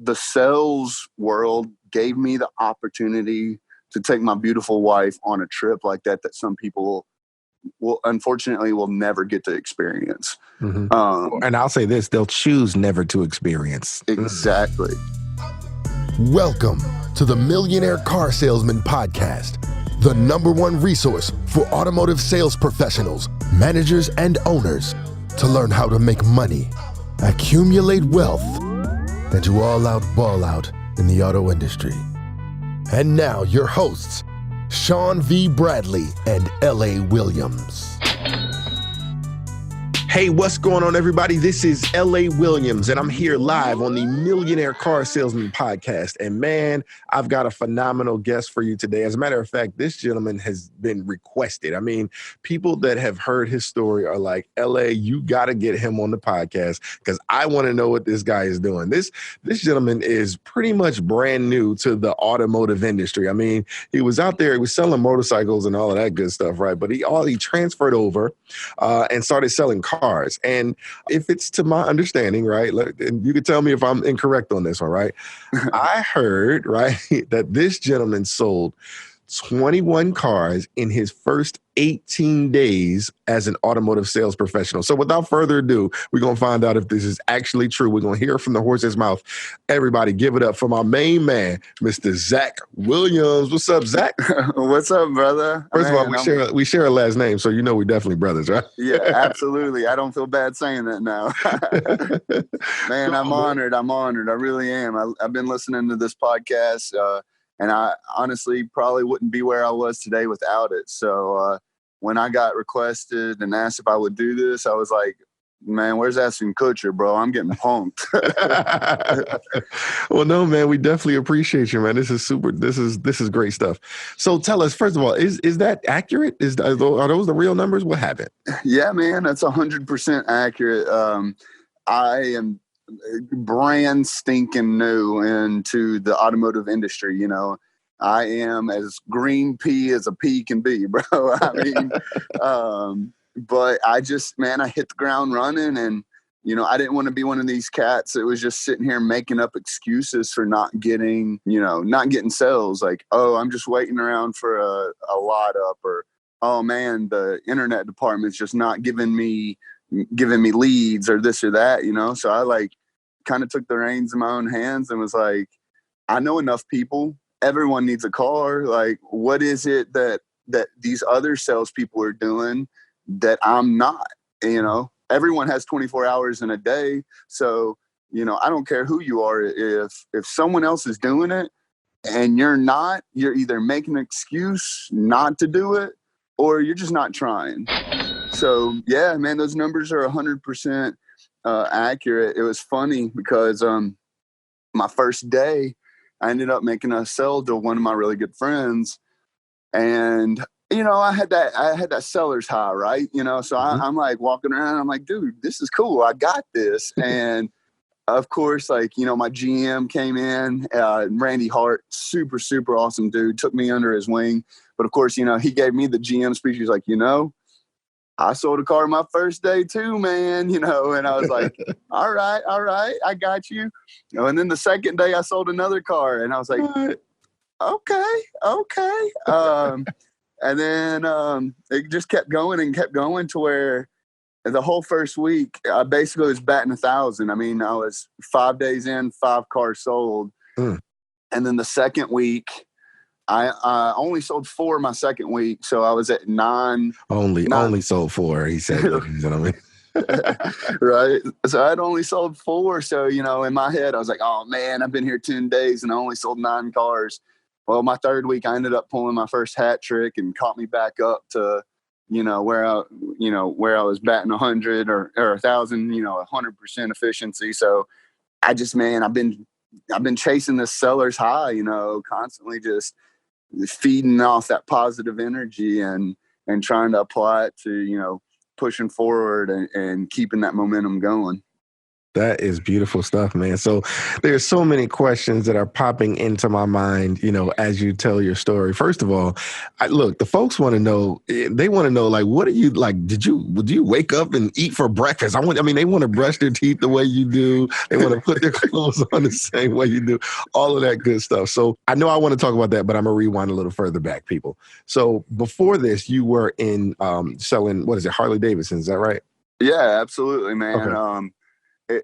the sales world gave me the opportunity to take my beautiful wife on a trip like that some people unfortunately will never get to experience. And I'll say this, they'll choose never to experience. Exactly. Welcome to the Millionaire Car Salesman Podcast, the #1 resource for automotive sales professionals, managers, and owners to learn how to make money, accumulate wealth, and to all out ball out in the auto industry. And now your hosts, Sean V. Bradley and L.A. Williams. Hey, what's going on, everybody? This is L.A. Williams, and I'm here live on the Millionaire Car Salesman Podcast. And man, I've got a phenomenal guest for you today. As a matter of fact, this gentleman has been requested. I mean, people that have heard his story are like, L.A., you got to get him on the podcast because I want to know what this guy is doing. This gentleman is pretty much brand new to the automotive industry. I mean, he was out there, he was selling motorcycles and all of that good stuff, right? But he transferred over and started selling cars. And if it's to my understanding, right, and you can tell me if I'm incorrect on this one, right? I heard, right, that this gentleman sold 21 cars in his first 18 days as an automotive sales professional. So without further ado, we're going to find out if this is actually true. We're going to hear from the horse's mouth. Everybody give it up for my main man, Mr. Zack Williams. What's up, Zack? What's up, brother? First of all, we share a last name, so you know we're definitely brothers, right? Yeah, absolutely. I don't feel bad saying that now. Man, I'm honored. I really am. I've been listening to this podcast, and I honestly probably wouldn't be where I was today without it. So when I got requested and asked if I would do this, I was like, man, where's Ashton Kutcher, bro? I'm getting punked. Well, no, man, we definitely appreciate you, man. This is super. This is great stuff. So tell us, first of all, is that accurate? Are those the real numbers? What happened? Yeah, man, that's 100% accurate. I am brand stinking new into the automotive industry. You know, I am as green pea as a pea can be, bro. I mean, but I hit the ground running, and you know, I didn't want to be one of these cats that was just sitting here making up excuses for not getting sales. Like, oh, I'm just waiting around for a lot up, or oh man, the internet department's just not giving me leads or this or that, you know? So I kind of took the reins in my own hands and was like, I know enough people. Everyone needs a car. Like, what is it that these other salespeople are doing that I'm not? You know, everyone has 24 hours in a day. So, you know, I don't care who you are. If someone else is doing it and you're not, you're either making an excuse not to do it or you're just not trying. So, yeah, man, those numbers are 100% accurate. It was funny because my first day, I ended up making a sale to one of my really good friends, and you know, I had that seller's high, right? You know, so I'm like walking around, I'm like, dude, this is cool. I got this, and of course, like, you know, my GM came in, Randy Hart, super super awesome dude, took me under his wing, but of course, you know, he gave me the GM speech. He's like, you know, I sold a car my first day too, man, you know, and I was like, all right, I got you. And then the second day I sold another car and I was like, okay. And then it just kept going to where the whole first week, I basically was batting 1,000. I mean, I was 5 days in, 5 cars sold. And then the second week, I only sold 4 my second week, so I was at 9. Only sold 4, he said, ladies and gentlemen. Right. So I'd only sold 4. So, you know, in my head, I was like, oh man, I've been here 10 days and I only sold 9 cars. Well, my third week, I ended up pulling my first hat trick and caught me back up to, you know, where I was batting 100 or 1,000, you know, 100% efficiency. So I just, man, I've been chasing this seller's high, you know, constantly just feeding off that positive energy and trying to apply it to, you know, pushing forward and keeping that momentum going. That is beautiful stuff, man. So there's so many questions that are popping into my mind, as you tell your story. First of all, look, the folks want to know, they want to know, like, what are you like? Do you wake up and eat for breakfast? They want to brush their teeth the way you do. They want to put their clothes on the same way you do, all of that good stuff. So I know I want to talk about that, but I'm going to rewind a little further back, people. So before this, you were in selling, what is it, Harley Davidson, is that right? Yeah, absolutely, man. Okay.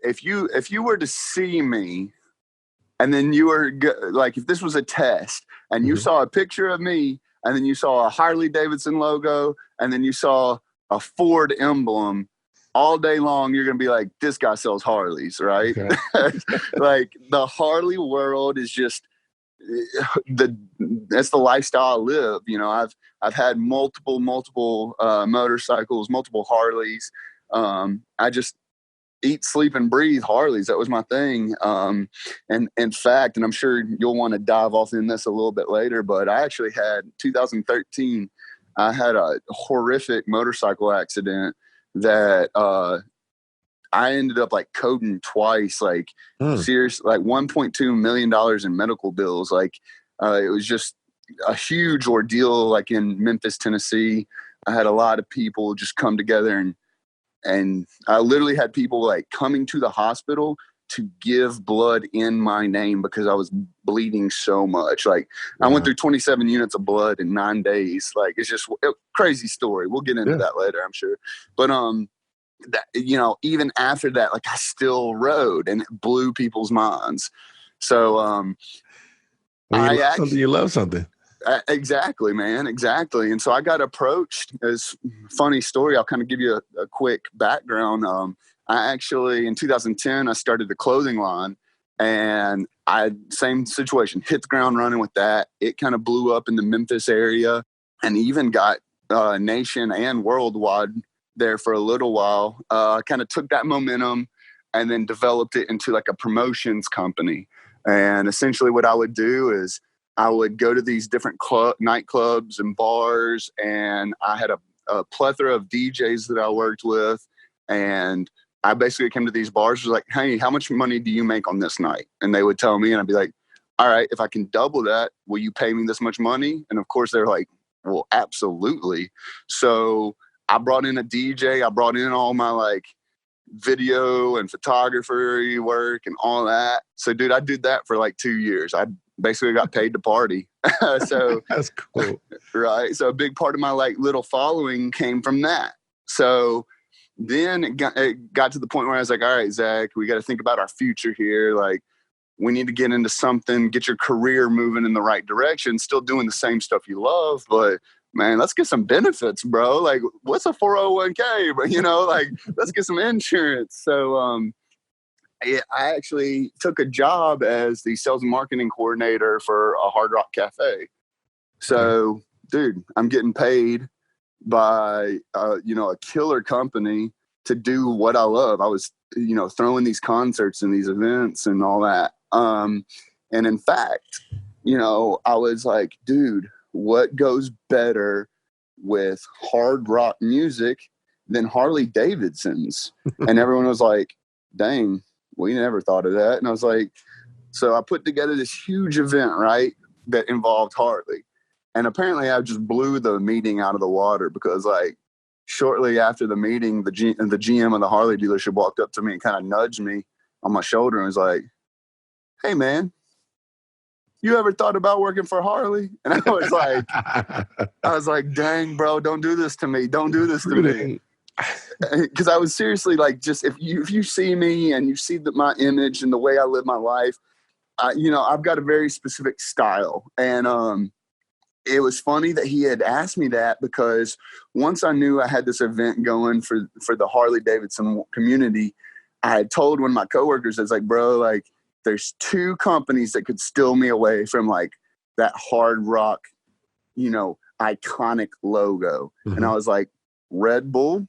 If you were to see me, and then you were like, if this was a test, and you saw a picture of me, and then you saw a Harley Davidson logo, and then you saw a Ford emblem, all day long, you're gonna be like, this guy sells Harleys, right? Okay. Like the Harley world is just that's the lifestyle I live. I've had multiple motorcycles, multiple Harleys. I just eat, sleep, and breathe Harleys. That was my thing. And in fact, and I'm sure you'll want to dive off in this a little bit later, but I actually had 2013, I had a horrific motorcycle accident that I ended up like coding twice, like serious, like $1.2 million in medical bills. Like it was just a huge ordeal, like in Memphis, Tennessee. I had a lot of people just come together, and I literally had people like coming to the hospital to give blood in my name because I was bleeding so much. Like I went through 27 units of blood in 9 days. Like it's just a crazy story. We'll get into that later, I'm sure. But that, even after that, like I still rode, and it blew people's minds. So you love something. Exactly, man. Exactly. And so I got approached. It's a funny story. I'll kind of give you a quick background. I actually, in 2010, I started the clothing line, and same situation, hit the ground running with that. It kind of blew up in the Memphis area, and even got nation and worldwide there for a little while. Kind of took that momentum and then developed it into like a promotions company. And essentially what I would do is I would go to these different nightclubs and bars, and I had a plethora of DJs that I worked with. And I basically came to these bars, was like, hey, how much money do you make on this night? And they would tell me, and I'd be like, all right, if I can double that, will you pay me this much money? And of course they're like, well, absolutely. So I brought in a DJ, I brought in all my like video and photography work and all that. So dude, I did that for like 2 years. I basically got paid to party. So that's cool. Right. So a big part of my like little following came from that. So then it got to the point where I was like, all right, Zach, we got to think about our future here. Like we need to get into something, get your career moving in the right direction, still doing the same stuff you love, but man, let's get some benefits, bro. Like what's a 401k, but like let's get some insurance. So, I actually took a job as the sales and marketing coordinator for a Hard Rock Cafe. So, dude, I'm getting paid by, a killer company to do what I love. I was, throwing these concerts and these events and all that. And in fact, I was like, dude, what goes better with hard rock music than Harley Davidson's? And everyone was like, dang, we never thought of that. And I was like, so I put together this huge event, right, that involved Harley. And apparently I just blew the meeting out of the water because like shortly after the meeting, the GM of the Harley dealership walked up to me and kind of nudged me on my shoulder and was like, hey man, you ever thought about working for Harley? And I was like, dang, bro, don't do this to me. Don't do this to me. Because I was seriously like, just if you see me and you see my image and the way I live my life, I've got a very specific style. And it was funny that he had asked me that because once I knew I had this event going for the Harley Davidson community, I had told one of my coworkers, I was like, bro, like there's 2 companies that could steal me away from like that hard rock, iconic logo. Mm-hmm. And I was like, Red Bull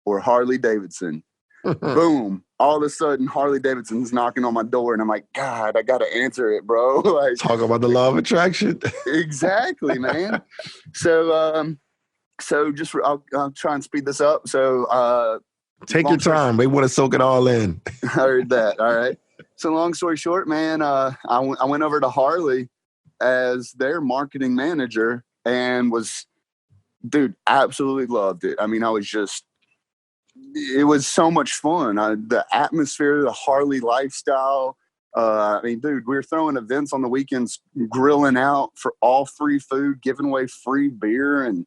or Harley Davidson. Boom. All of a sudden, Harley Davidson's knocking on my door, and I'm like, God, I got to answer it, bro. Like, talk about the law of attraction. Exactly, man. So just I'll try and speed this up. So Take your time. They want to soak it all in. I heard that. All right. So long story short, man, I went over to Harley as their marketing manager and dude, absolutely loved it. I mean, it was so much fun. The atmosphere, the Harley lifestyle. I mean, dude, we were throwing events on the weekends, grilling out for all free food, giving away free beer, and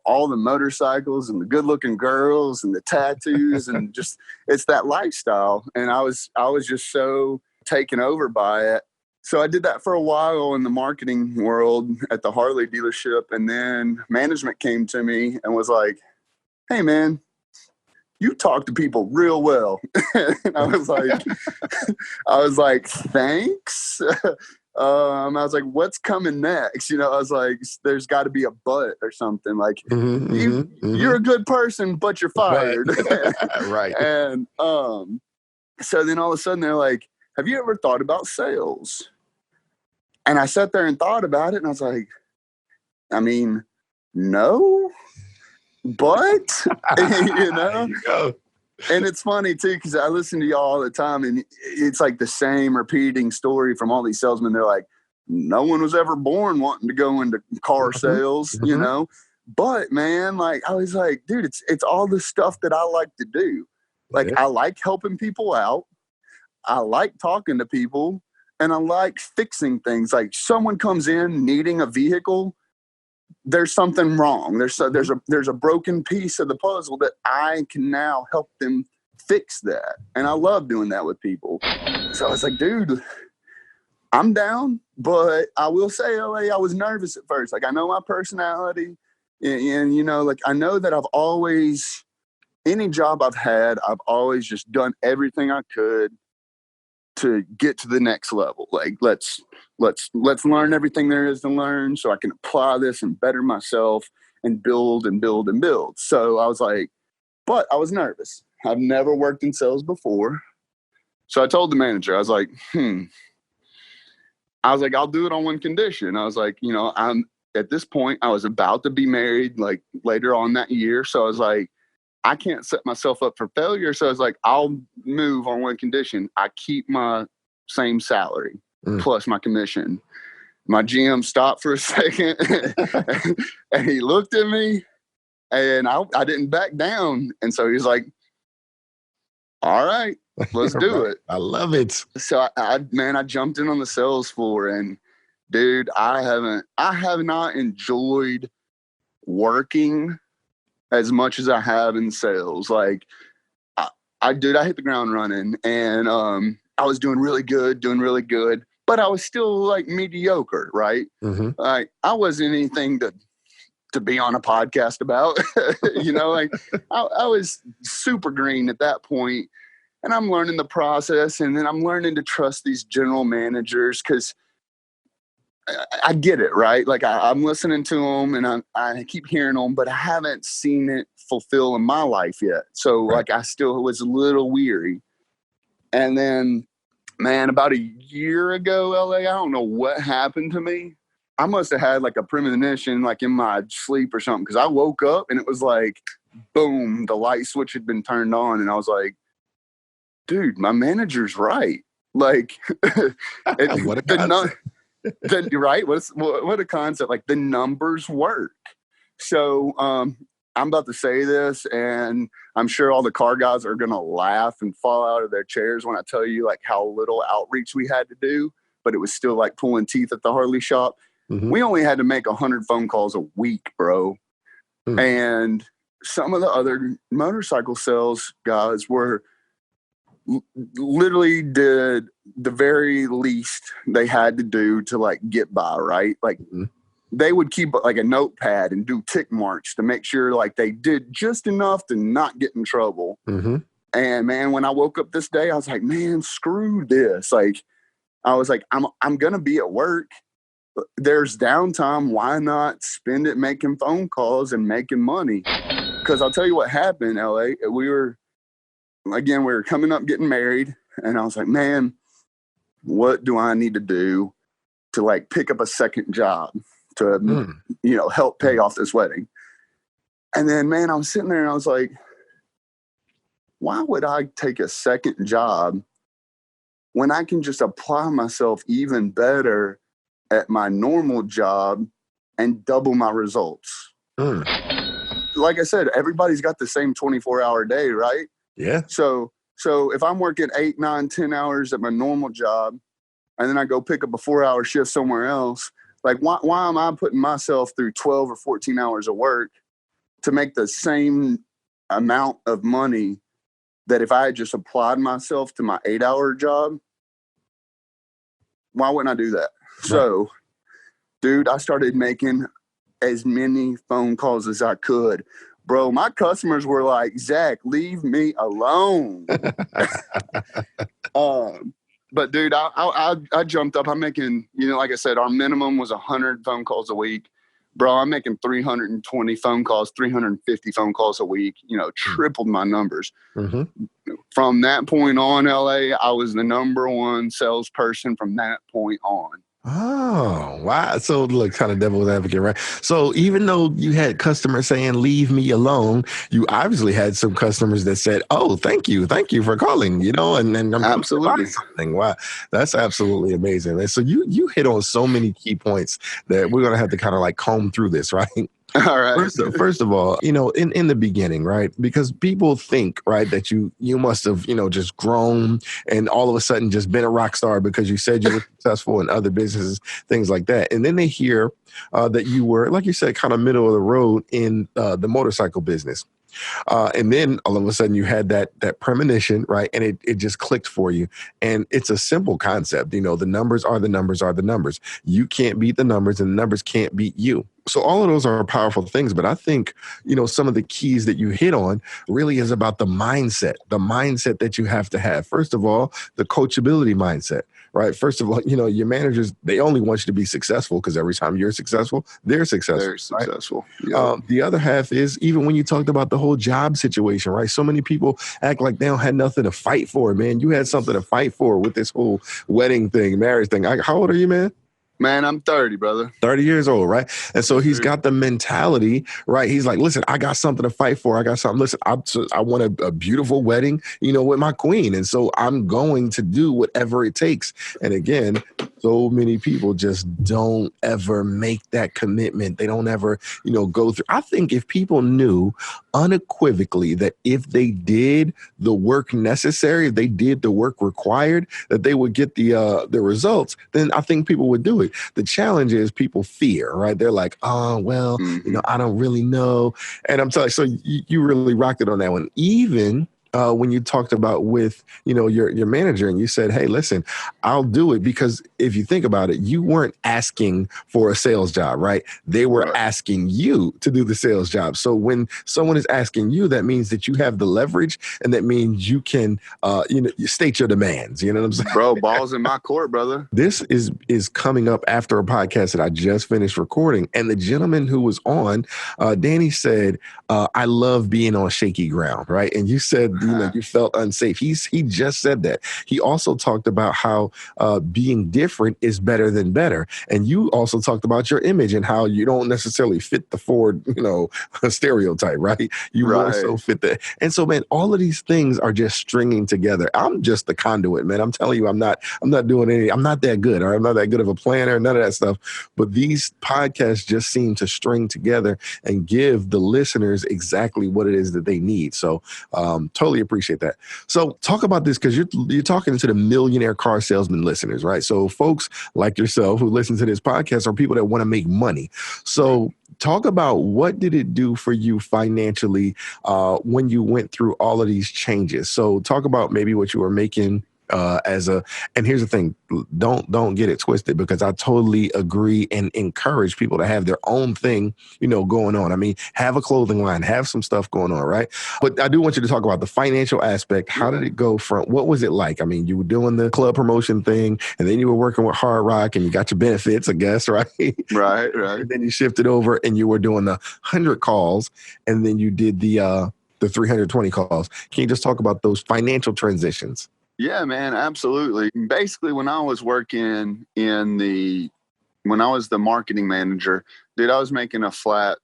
all the motorcycles and the good-looking girls and the tattoos and just it's that lifestyle. And I was just so taken over by it. So I did that for a while in the marketing world at the Harley dealership, and then management came to me and was like, "Hey, man, you talk to people real well." And I was like, "Thanks." I was like, "What's coming next?" I was like, "There's got to be a but or something." Like, you're a good person, but you're fired. Right. And so then all of a sudden they're like, "Have you ever thought about sales?" And I sat there and thought about it, and I was like, I mean, no, but And it's funny too, because I listen to y'all all the time, and it's like the same repeating story from all these salesmen. They're like, no one was ever born wanting to go into car sales, But man, like I was like, dude, it's all the stuff that I like to do. Like I like helping people out. I like talking to people, and I like fixing things. Like someone comes in needing a vehicle, there's something wrong. There's a broken piece of the puzzle that I can now help them fix that. And I love doing that with people. So I was like, dude, I'm down, but I will say, LA, I was nervous at first. Like I know my personality and like I know that I've always, any job I've had, I've always just done everything I could to get to the next level. Like let's learn everything there is to learn so I can apply this and better myself and build and build and build. So I was like, but I was nervous. I've never worked in sales before. So I told the manager, I was like, I'll do it on one condition. I was like, I'm at this point, I was about to be married like later on that year. So I was like, I can't set myself up for failure. So I was like, I'll move on one condition. I keep my same salary plus my commission. My GM stopped for a second and he looked at me and I didn't back down. And so he was like, all right, let's do it. I love it. So I jumped in on the sales floor, and dude, I have not enjoyed working as much as I have in sales. Like I hit the ground running, and I was doing really good, but I was still like mediocre, right? Like I wasn't anything to be on a podcast about, like I was super green at that point, and I'm learning the process, and then I'm learning to trust these general managers because I get it, right? Like I'm listening to them and I keep hearing them, but I haven't seen it fulfill in my life yet. So like I still was a little weary. And then, man, about a year ago, LA, I don't know what happened to me. I must have had like a premonition, like in my sleep or something. Cause I woke up and it was like, boom, the light switch had been turned on. And I was like, dude, my manager's right. Like what a concept. Right? What a concept. Like the numbers work. So I'm about to say this, and I'm sure all the car guys are going to laugh and fall out of their chairs when I tell you like how little outreach we had to do, but it was still like pulling teeth at the Harley shop. We only had to make 100 phone calls a week, bro. And some of the other motorcycle sales guys were literally did the very least they had to do to like get by, right? Like they would keep like a notepad and do tick marks to make sure like they did just enough to not get in trouble. And man, when I woke up this day, I was like, man, screw this. Like I was like, I'm gonna be at work. There's downtime. Why not spend it making phone calls and making money? Because I'll tell you what happened, LA. We were coming up getting married, and I was like, man, what do I need to do to like pick up a second job to, help pay off this wedding? And then, man, I was sitting there and I was like, why would I take a second job when I can just apply myself even better at my normal job and double my results? Like I said, everybody's got the same 24-hour day, right? Yeah. So if I'm working 8, 9, 10 hours at my normal job, and then I go pick up a 4-hour shift somewhere else, like why am I putting myself through 12 or 14 hours of work to make the same amount of money that if I had just applied myself to my 8-hour job? Why wouldn't I do that? Right. So, dude, I started making as many phone calls as I could. Bro, my customers were like, Zach, leave me alone. But dude, I jumped up. I'm making, like I said, our minimum was 100 phone calls a week. Bro, I'm making 320 phone calls, 350 phone calls a week, tripled my numbers. Mm-hmm. From that point on, LA, I was the number one salesperson from that point on. Oh, wow. So look, kind of devil's advocate, right? So even though you had customers saying, leave me alone, you obviously had some customers that said, oh, thank you for calling, and I'm absolutely something. Wow. That's absolutely amazing. And so you hit on so many key points that we're going to have to kind of like comb through this, right? All right. First of all, in the beginning, right? Because people think, right, that you must have, just grown and all of a sudden just been a rock star because you said you were successful in other businesses, things like that. And then they hear that you were, like you said, kind of middle of the road in the motorcycle business. And then all of a sudden you had that premonition, right? And it just clicked for you. And it's a simple concept. The numbers are the numbers are the numbers. You can't beat the numbers and the numbers can't beat you. So all of those are powerful things. But I think, some of the keys that you hit on really is about the mindset that you have to have. First of all, the coachability mindset, right? First of all, your managers, they only want you to be successful because every time you're successful, they're successful. They're successful. Right? Yep. The other half is even when you talked about the whole job situation, right? So many people act like they don't have nothing to fight for, man. You had something to fight for with this whole wedding thing, marriage thing. How old are you, man? Man, I'm 30, brother. 30 years old, right? And so he's got the mentality, right? He's like, listen, I got something to fight for. I got something. Listen, I want a beautiful wedding, with my queen. And so I'm going to do whatever it takes. And again, so many people just don't ever make that commitment. They don't ever, go through. I think if people knew unequivocally that if they did the work necessary, if they did the work required, that they would get the results, then I think people would do it. The challenge is people fear, right? They're like, oh, well, I don't really know. And I'm telling you, so you really rocked it on that one. Even when you talked about with, your manager and you said, hey, listen, I'll do it, because if you think about it, you weren't asking for a sales job, right? They were asking you to do the sales job. So when someone is asking you, that means that you have the leverage, and that means you can, you state your demands. You know what I'm saying? Bro, balls in my court, brother. This is coming up after a podcast that I just finished recording. And the gentleman who was on, Danny said, I love being on shaky ground, right? And you said, you felt unsafe. He just said that. He also talked about how being different is better than better. And you also talked about your image and how you don't necessarily fit the Ford, stereotype, right? You more so fit that. And so, man, all of these things are just stringing together. I'm just the conduit, man. I'm telling you, I'm not doing any, I'm not that good, or I'm not that good of a planner, none of that stuff. But these podcasts just seem to string together and give the listeners exactly what it is that they need. So totally appreciate that. So talk about this, because you're talking to the millionaire car salesman listeners, right? So folks like yourself who listen to this podcast are people that want to make money. So talk about what did it do for you financially when you went through all of these changes. So talk about maybe what you were making and here's the thing, don't get it twisted, because I totally agree and encourage people to have their own thing, going on. I mean, have a clothing line, have some stuff going on, right? But I do want you to talk about the financial aspect. How did it go from, what was it like? I mean, you were doing the club promotion thing, and then you were working with Hard Rock, and you got your benefits, I guess, right? Right. And then you shifted over and you were doing the 100 calls, and then you did the 320 calls. Can you just talk about those financial transitions? Yeah, man, absolutely. Basically, when I was working when I was the marketing manager, dude, I was making a flat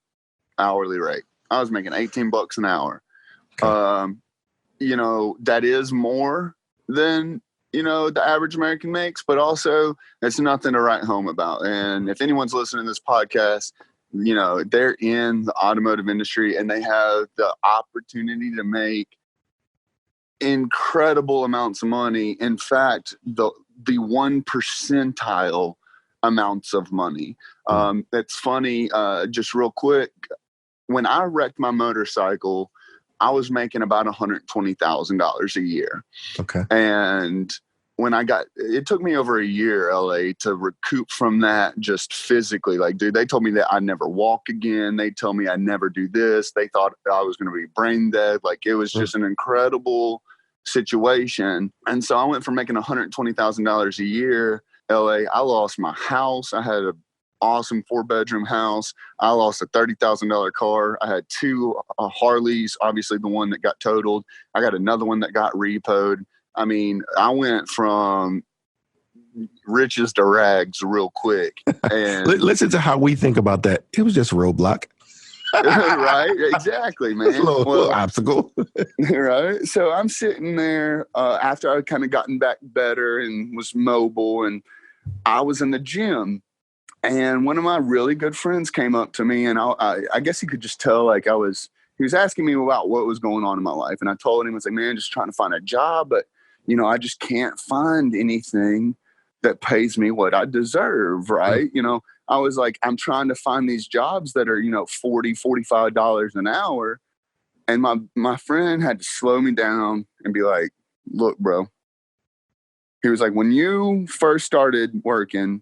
hourly rate. I was making $18 an hour. Okay. that is more than, the average American makes, but also it's nothing to write home about. And if anyone's listening to this podcast, they're in the automotive industry and they have the opportunity to make incredible amounts of money. In fact, the 1 percentile amounts of money. It's funny, just real quick, when I wrecked my motorcycle, I was making about $120,000 a year. Okay. And when it took me over a year, LA, to recoup from that just physically. Like, dude, they told me that I'd never walk again. They told me I'd never do this. They thought I was going to be brain dead. Like, it was just an incredible situation. And so I went from making $120,000 a year, LA. I lost my house. I had an awesome 4-bedroom house. I lost a $30,000 car. I had 2 Harleys, obviously the one that got totaled. I got another one that got repoed. I mean, I went from riches to rags real quick. And listen to how we think about that. It was just a roadblock. Right? Exactly, man. A little obstacle. Right? So I'm sitting there after I kind of gotten back better and was mobile, and I was in the gym. And one of my really good friends came up to me, and I guess he could just tell, like, he was asking me about what was going on in my life. And I told him, I was like, man, just trying to find a job, but I just can't find anything that pays me what I deserve, right? I was like, I'm trying to find these jobs that are, $40, $45 an hour. And my friend had to slow me down and be like, look, bro. He was like, when you first started working,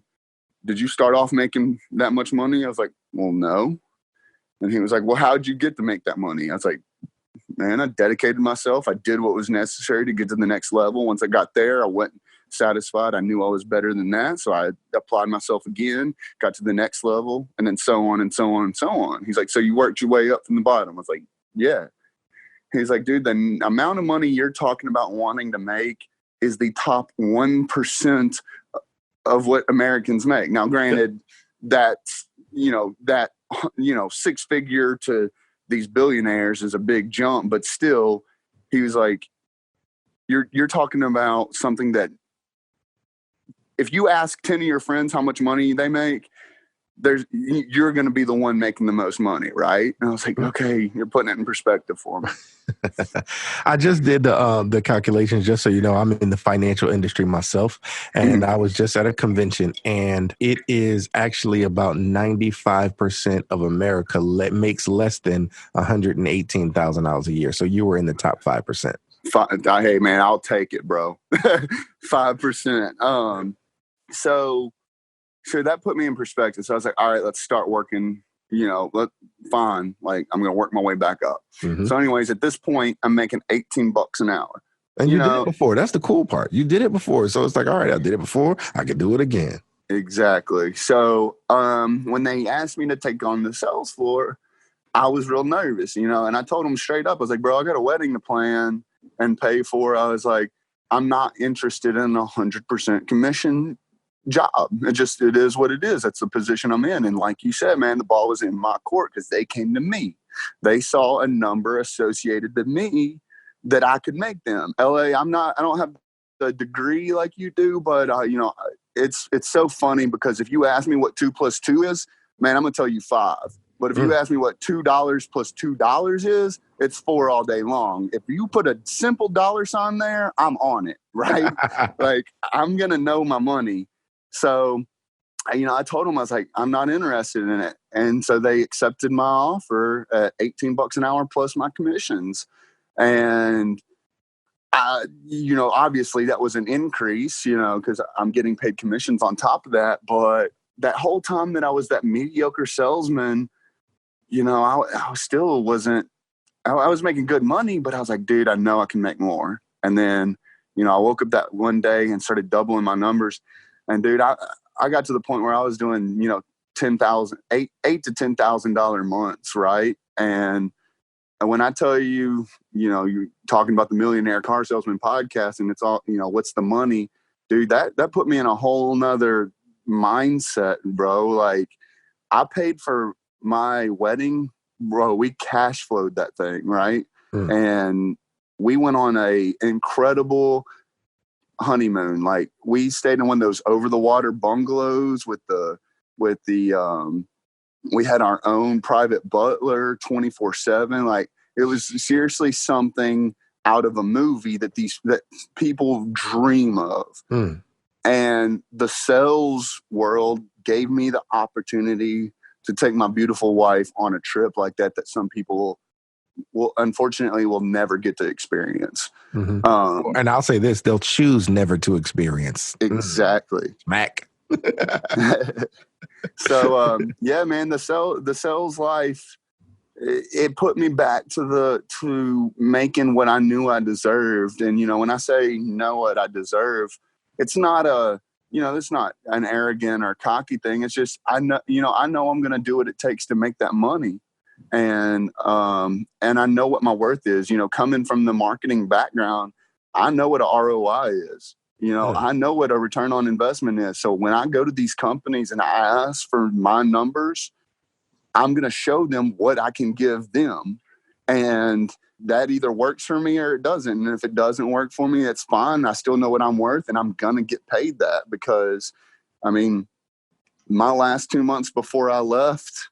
did you start off making that much money? I was like, well, no. And he was like, well, how'd you get to make that money? I was like, man, I dedicated myself. I did what was necessary to get to the next level. Once I got there, I went satisfied. I knew I was better than that. So I applied myself again, got to the next level, and then so on and so on and so on. He's like, so you worked your way up from the bottom? I was like, yeah. He's like, dude, the amount of money you're talking about wanting to make is the top 1% of what Americans make. Now, granted, that's, that 6-figure to these billionaires is a big jump, but still, he was like, you're talking about something that if you ask 10 of your friends how much money they make, you're going to be the one making the most money, right? And I was like, okay, you're putting it in perspective for me. I just did the calculations, just so you know. I'm in the financial industry myself, and I was just at a convention, and it is actually about 95% of America makes less than $118,000 a year. So you were in the top 5%. Hey, man, I'll take it, bro. 5%. So that put me in perspective. So I was like, all right, let's start working, fine. Like, I'm going to work my way back up. Mm-hmm. So anyways, at this point, I'm making $18 an hour. And you did it before. That's the cool part. You did it before. So it's like, all right, I did it before. I could do it again. Exactly. So when they asked me to take on the sales floor, I was real nervous, and I told them straight up, I was like, bro, I got a wedding to plan and pay for. I was like, I'm not interested in 100% commission job. It is what it is. That's the position I'm in. And like you said, man, the ball was in my court because they came to me. They saw a number associated to me that I could make them. LA, I don't have the degree like you do, but it's so funny because if you ask me what 2 + 2 is, man, I'm gonna tell you 5. But if you ask me what $2 + $2 is, it's 4 all day long. If you put a simple dollar sign there, I'm on it, right? Like, I'm gonna know my money. So, I told them, I was like, I'm not interested in it. And so they accepted my offer at $18 an hour plus my commissions. And, obviously that was an increase, because I'm getting paid commissions on top of that. But that whole time that I was that mediocre salesman, I still wasn't, I was making good money, but I was like, dude, I know I can make more. And then, I woke up that one day and started doubling my numbers. And dude, I got to the point where I was doing, $8,000 to $10,000 months, right? And when I tell you, you're talking about the Millionaire Car Salesman podcast, and it's all, what's the money, dude? That put me in a whole nother mindset, bro. Like, I paid for my wedding, bro. We cash flowed that thing, right? And we went on a incredible honeymoon. Like, we stayed in one of those over the water bungalows with the we had our own private butler 24/7. Like, it was seriously something out of a movie that people dream of. And the sales world gave me the opportunity to take my beautiful wife on a trip like that some people unfortunately will never get to experience. And I'll say this, they'll choose never to experience. Exactly. Smack. So, yeah, man, the sales life, it put me back to making what I knew I deserved. And, you know, when I say know what I deserve, it's not it's not an arrogant or cocky thing. It's just, I know I'm going to do what it takes to make that money. And I know what my worth is. You know, coming from the marketing background, I know what an ROI is. You know, I know what a return on investment is. So when I go to these companies and I ask for my numbers, I'm going to show them what I can give them. And that either works for me or it doesn't. And if it doesn't work for me, it's fine. I still know what I'm worth, and I'm going to get paid that, because, I mean, my last 2 months before I left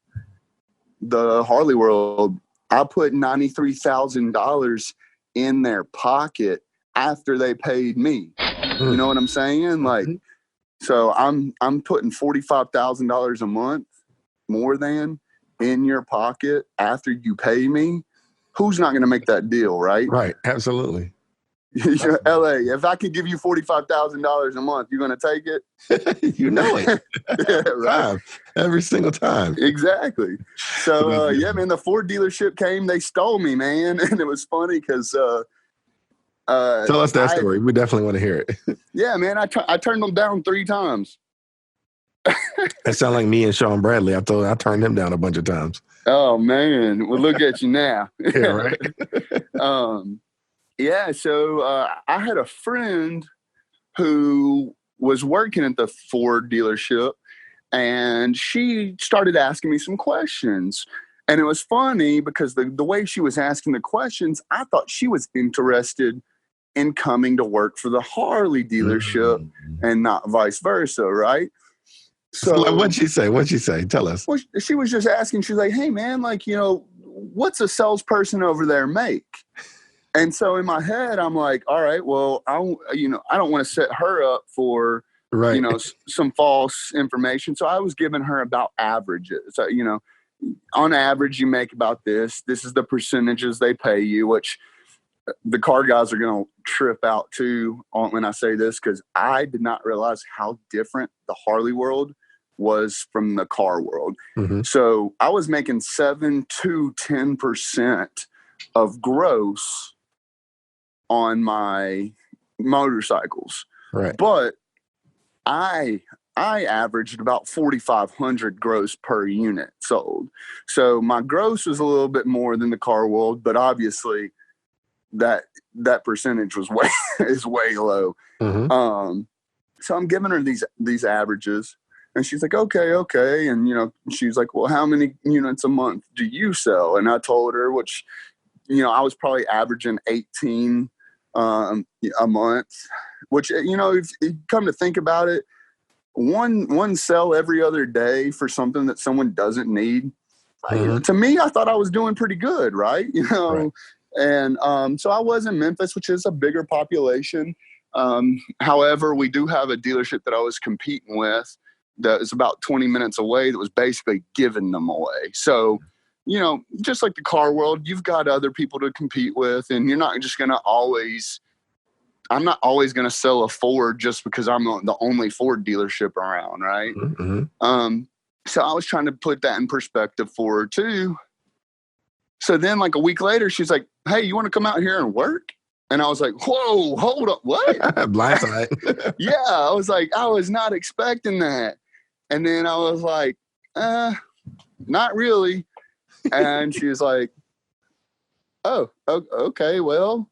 the Harley world, I put $93,000 in their pocket after they paid me. You know what I'm saying? Like, so I'm putting $45,000 a month more than in your pocket after you pay me. Who's not going to make that deal, right? Right. Absolutely. LA, if I could give you $45,000 a month, you're going to take it? You know it. Yeah, right. Every single time. Exactly. So, yeah, man, the Ford dealership came, they stole me, man. And it was funny because tell us that story. We definitely want to hear it. Yeah, man, I turned them down 3 times. That sounds like me and Sean Bradley. I turned him down a bunch of times. Oh, man. Well, look at you now. Yeah, right. Yeah, so I had a friend who was working at the Ford dealership, and she started asking me some questions. And it was funny because the way she was asking the questions, I thought she was interested in coming to work for the Harley dealership and not vice versa, right? So what'd she say? Tell us. Well, she was just asking, she's like, hey, man, like, you know, what's a salesperson over there make? And so in my head, I'm like, all right, well, I don't want to set her up for, right, some false information. So I was giving her about averages. So, on average, you make about this. This is the percentages they pay you, which the car guys are going to trip out too when I say this, because I did not realize how different the Harley world was from the car world. So I was making 7 to 10% of gross on my motorcycles. Right. But I averaged about 4,500 gross per unit sold. So my gross was a little bit more than the car world, but obviously that percentage was way low. So I'm giving her these averages, and she's like, okay. And, she's like, well, how many units a month do you sell? And I told her, which, I was probably averaging 18 a month, which, if you come to think about it, one sell every other day for something that someone doesn't need. To me, I thought I was doing pretty good, right? Right. And so I was in Memphis, which is a bigger population. However, we do have a dealership that I was competing with that is about 20 minutes away that was basically giving them away. So, just like the car world, you've got other people to compete with, and you're not just going to I'm not always going to sell a Ford just because I'm the only Ford dealership around, right? So I was trying to put that in perspective for her too. So then like a week later, she's like, hey, you want to come out here and work? And I was like, whoa, hold up, what? Blindside. Yeah, I was like, I was not expecting that. And then I was like, not really. And she was like, oh, okay, well,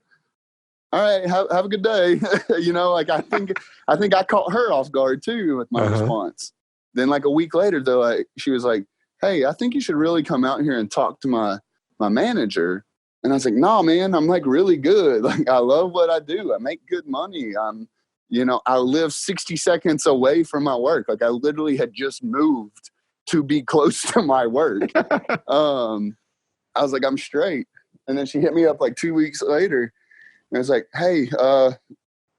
all right, have a good day. Like I think I caught her off guard too with my response. Then like a week later though, she was like, hey, I think you should really come out here and talk to my manager. And I was like, no, man, I'm like really good. Like, I love what I do. I make good money. I live 60 seconds away from my work. Like, I literally had just moved to be close to my work. I was like, I'm straight. And then she hit me up like 2 weeks later. And I was like, hey,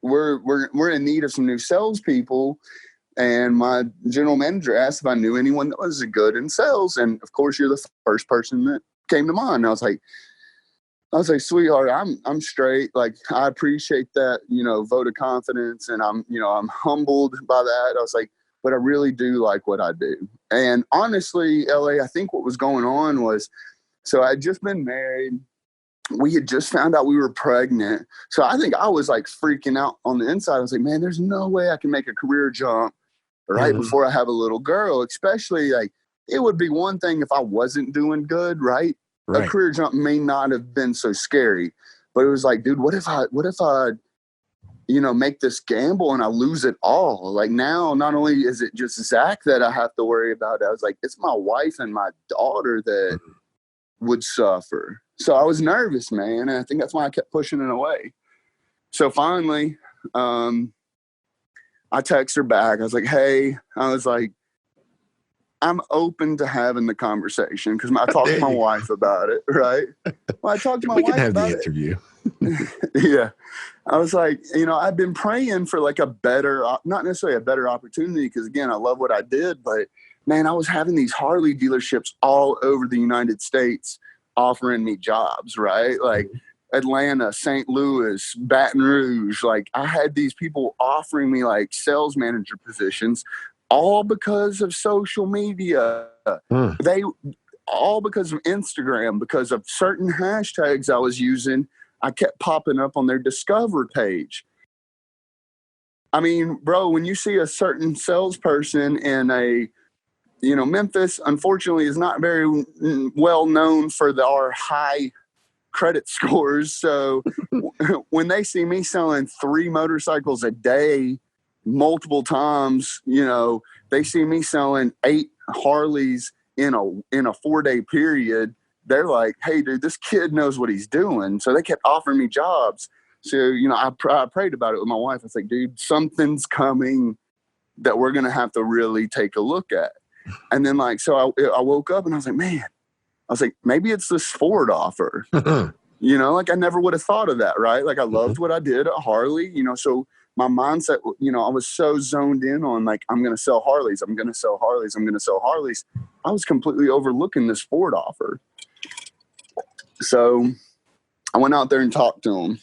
we're in need of some new salespeople. And my general manager asked if I knew anyone that was good in sales. And of course, you're the first person that came to mind. And I was like, sweetheart, I'm straight. Like, I appreciate that, vote of confidence. And I'm humbled by that. I was like, but I really do like what I do. And honestly, LA, I think what was going on was, so I'd just been married. We had just found out we were pregnant. So I think I was like freaking out on the inside. I was like, man, there's no way I can make a career jump right before I have a little girl, especially like it would be one thing if I wasn't doing good, right? A career jump may not have been so scary, but it was like, dude, what if I make this gamble and I lose it all? Like, now, not only is it just Zach that I have to worry about, I was like, it's my wife and my daughter that would suffer. So I was nervous, man. And I think that's why I kept pushing it away. So finally, I text her back. I was like, hey, I'm open to having the conversation, because I talked to my wife about it, right? Well, I talked to my wife about it. We can have the interview. Yeah. I was like, I've been praying for like a better, not necessarily a better opportunity, because again, I love what I did, but man, I was having these Harley dealerships all over the United States offering me jobs, right? Like Atlanta, St. Louis, Baton Rouge. Like, I had these people offering me like sales manager positions, all because of social media. They all because of Instagram, because of certain hashtags I was using. I kept popping up on their Discover page. I mean, bro, when you see a certain salesperson in Memphis, unfortunately, is not very well known for our high credit scores. So when they see me selling 3 motorcycles a day, multiple times, they see me selling 8 Harleys in a 4-day period. They're like, hey, dude, this kid knows what he's doing. So they kept offering me jobs. So, I prayed about it with my wife. I was like, dude, something's coming that we're going to have to really take a look at. And then so I woke up and I was like, man, maybe it's this Ford offer. I never would have thought of that, right? Like, I loved what I did at Harley, so my mindset, I was so zoned in on like, I'm going to sell Harleys. I'm going to sell Harleys. I'm going to sell Harleys. I was completely overlooking this Ford offer. So I went out there and talked to him.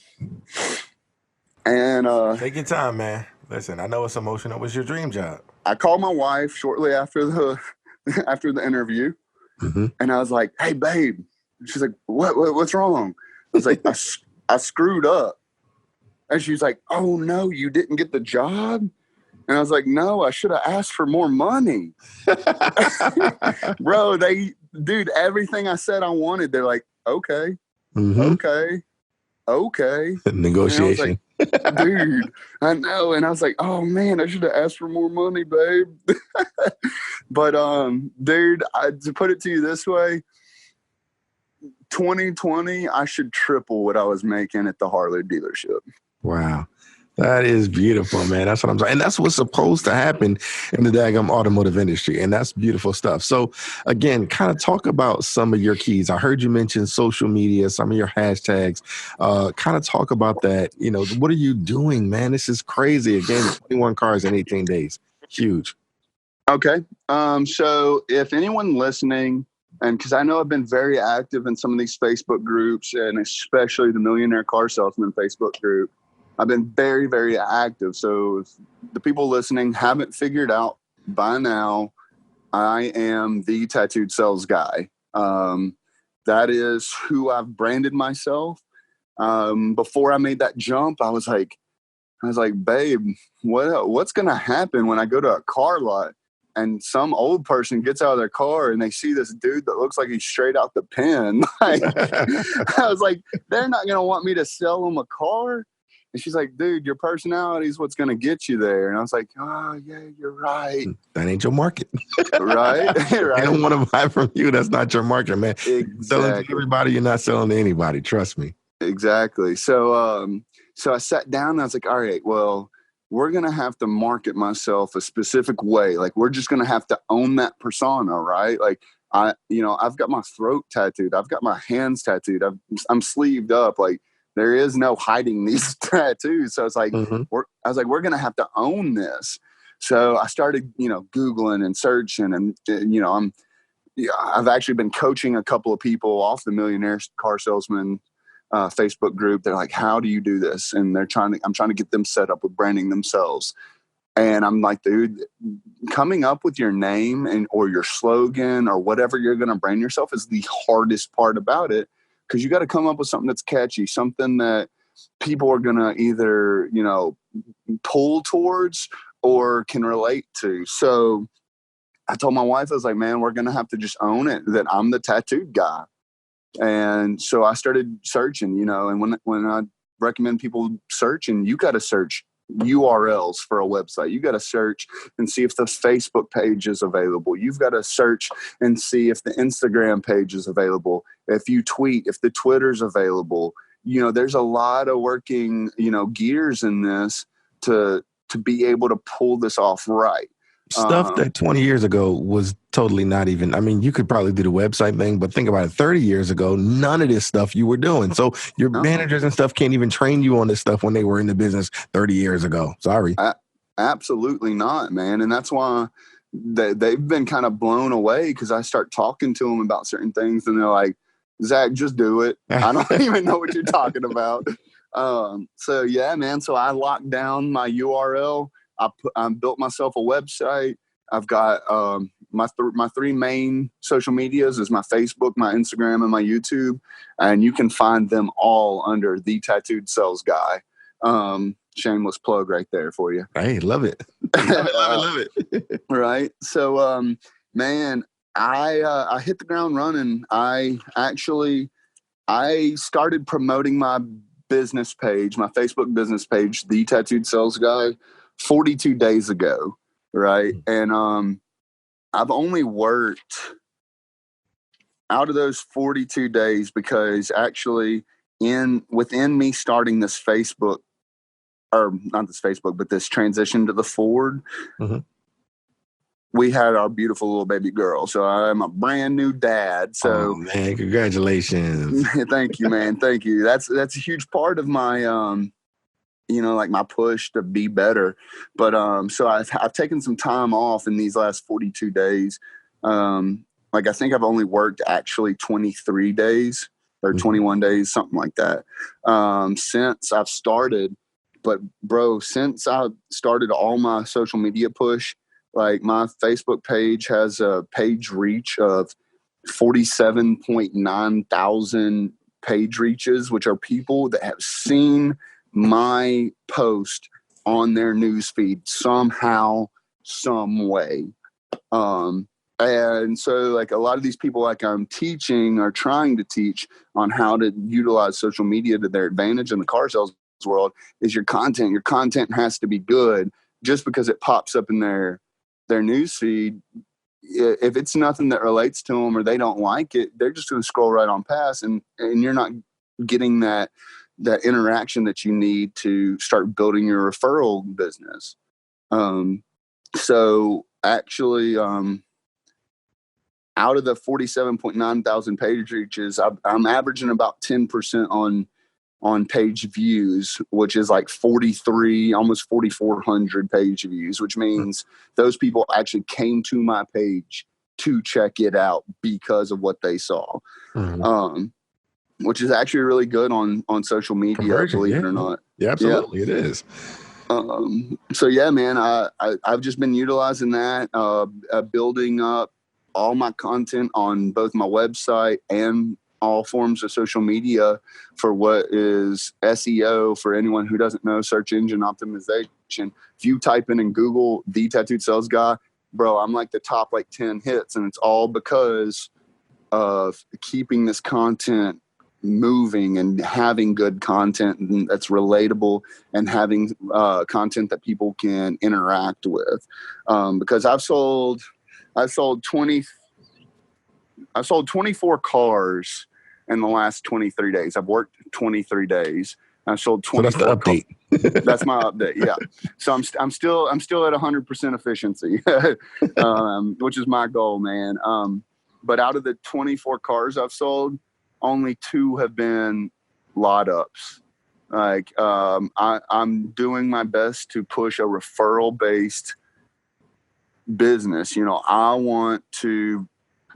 And take your time, man. Listen, I know it's emotional. It was your dream job. I called my wife shortly after the interview, and I was like, "Hey, babe." She's like, "What's wrong?" I was like, "I screwed up." And she's like, "Oh no, you didn't get the job?" And I was like, "No, I should have asked for more money." Bro, dude, everything I said I wanted, they're like, "Okay, okay." Negotiation. Dude, I know. And I was like, oh man, I should have asked for more money, babe. But dude, to put it to you this way, 2020, I should triple what I was making at the Harley dealership. Wow. That is beautiful, man. That's what I'm saying. And that's what's supposed to happen in the daggum automotive industry. And that's beautiful stuff. So again, kind of talk about some of your keys. I heard you mention social media, some of your hashtags. Kind of talk about that. What are you doing, man? This is crazy. Again, 21 cars in 18 days. Huge. Okay. So if anyone listening, and because I know I've been very active in some of these Facebook groups, and especially the Millionaire Car Salesman Facebook group, I've been very, very active. So if the people listening haven't figured out by now, I am the tattooed sales guy. That is who I've branded myself. Before I made that jump, I was like, babe, what's going to happen when I go to a car lot and some old person gets out of their car and they see this dude that looks like he's straight out the pen? I was like, they're not going to want me to sell them a car. And she's like, dude, your personality is what's going to get you there. And I was like, oh, yeah, you're right. That ain't your market. Right? Right. They don't want to buy from you. That's not your market, man. Exactly. Selling to everybody, you're not selling to anybody. Trust me. Exactly. So I sat down and I was like, all right, well, we're going to have to market myself a specific way. Like, we're just going to have to own that persona, right? Like, I've got my throat tattooed. I've got my hands tattooed. I'm sleeved up. Like, there is no hiding these tattoos. So it's like, we're going to have to own this. So I started, Googling and searching, and, I've actually been coaching a couple of people off the Millionaire Car Salesman Facebook group. They're like, how do you do this? And I'm trying to get them set up with branding themselves. And I'm like, dude, coming up with your name or your slogan or whatever you're going to brand yourself is the hardest part about it. Because you got to come up with something that's catchy, something that people are going to either, pull towards or can relate to. So I told my wife, I was like, man, we're going to have to just own it, that I'm the tattooed guy. And so I started searching, and when I recommend people searching, you got to search URLs for a website. You got to search and see if the Facebook page is available. You've got to search and see if the Instagram page is available. If you tweet, if the Twitter's available. There's a lot of working, gears in this to be able to pull this off right. Stuff that 20 years ago was totally not even, you could probably do the website thing, but think about it, 30 years ago, none of this stuff you were doing. So your managers and stuff can't even train you on this stuff when they were in the business 30 years ago. Sorry. Absolutely not, man. And that's why they've been kind of blown away, because I start talking to them about certain things and they're like, Zach, just do it. I don't even know what you're talking about. So yeah, man. So I locked down my URL. I built myself a website. I've got my three main social medias is my Facebook, my Instagram, and my YouTube. And you can find them all under The Tattooed Sales Guy. Shameless plug right there for you. Hey, love it. Love it. Right. So, man, I hit the ground running. I started promoting my business page, my Facebook business page, The Tattooed Sales Guy, 42 days ago, right? And I've only worked out of those 42 days, because actually within me starting this Facebook, or not this Facebook, but this transition to the Ford, we had our beautiful little baby girl. So I'm a brand new dad. So man, congratulations. Thank you, man. Thank you. That's a huge part of my like my push to be better. But so I've taken some time off in these last 42 days. Like I think I've only worked actually 23 days or 21 days, something like that, since I've started. But bro, since I started all my social media push, like my Facebook page has a page reach of 47.9 thousand page reaches, which are people that have seen my post on their newsfeed somehow, some way. And so like a lot of these people, like I'm teaching or trying to teach on how to utilize social media to their advantage in the car sales world, is your content. Your content has to be good. Just because it pops up in their newsfeed, if it's nothing that relates to them or they don't like it, they're just going to scroll right on past, and you're not getting that interaction that you need to start building your referral business. So actually, out of the 47.9 thousand page reaches, I'm averaging about 10% on page views, which is like 43, almost 4,400 page views, which means those people actually came to my page to check it out because of what they saw. Which is actually really good on social media, Conversion, believe it or not. Yeah, absolutely. It is. So yeah, man, I've just been utilizing that, building up all my content on both my website and all forms of social media for what is SEO. For anyone who doesn't know, search engine optimization. If you type in Google The Tattooed Sales Guy, bro, I'm like the top 10 hits, and it's all because of keeping this content moving and having good content that's relatable and having content that people can interact with. Because I've sold 24 cars in the last 23 days. I've worked 23 days. I've sold 24. So that's the update. That's my update. Yeah. So I'm still at 100% efficiency, which is my goal, man. But out of the 24 cars I've sold, only 2 have been lot ups. Like, I'm doing my best to push a referral based business. You know, I want to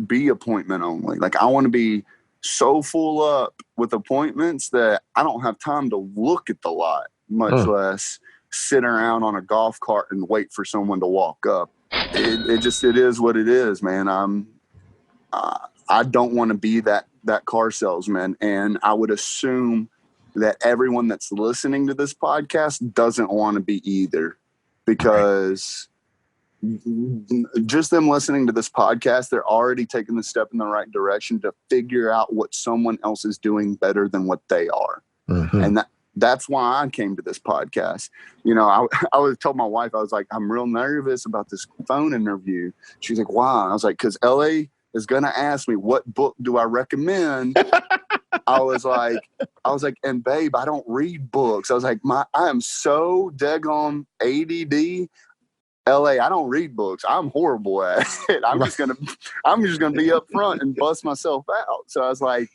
be appointment only. Like, I want to be so full up with appointments that I don't have time to look at the lot, much less sit around on a golf cart and wait for someone to walk up. It is what it is, man. I don't want to be that car salesman. And I would assume that everyone that's listening to this podcast doesn't want to be either, because just them listening to this podcast, they're already taking the step in the right direction to figure out what someone else is doing better than what they are. And that's why I came to this podcast. You know, I was told my wife, I was like, I'm real nervous about this phone interview. She's like, why? I was like, because LA is going to ask me, what book do I recommend? I was like, and babe, I don't read books. I was like, I am so daggone ADD. LA, I don't read books. I'm horrible at it. I'm just gonna be up front and bust myself out. So I was like,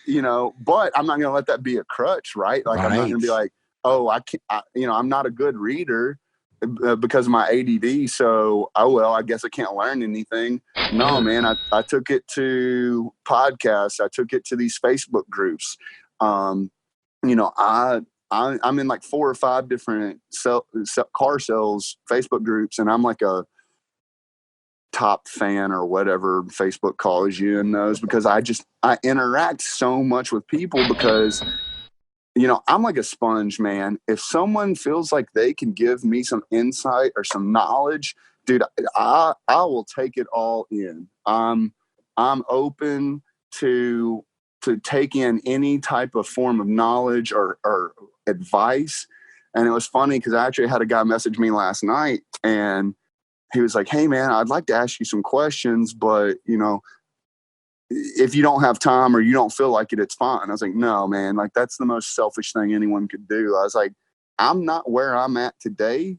you know, but I'm not gonna let that be a crutch, right? Like, I'm not gonna be like, oh, I'm not a good reader because of my ADD. So, oh well, I guess I can't learn anything. No, man, I took it to podcasts. I took it to these Facebook groups. You know, I'm in like 4 or 5 different car sales Facebook groups, and I'm like a top fan or whatever Facebook calls you in those, because I interact so much with people, because, you know, I'm like a sponge, man. If someone feels like they can give me some insight or some knowledge, dude, I will take it all in. I'm open to take in any type of form of knowledge or advice. And it was funny because I actually had a guy message me last night, and he was like, hey man, I'd like to ask you some questions, but you know, if you don't have time or you don't feel like it, it's fine. I was like, no, man, like that's the most selfish thing anyone could do. I was like, I'm not where I'm at today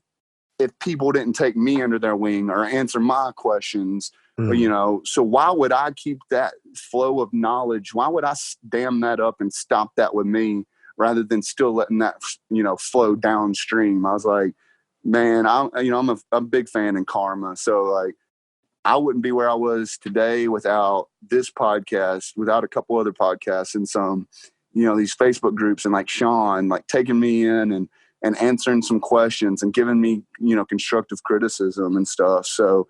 if people didn't take me under their wing or answer my questions. You know, so why would I keep that flow of knowledge? Why would I dam that up and stop that with me, rather than still letting that, you know, flow downstream? I was like, man, I'm a big fan in karma. So like, I wouldn't be where I was today without this podcast, without a couple other podcasts and some, you know, these Facebook groups, and like Sean, like taking me in and answering some questions and giving me, you know, constructive criticism and stuff. So,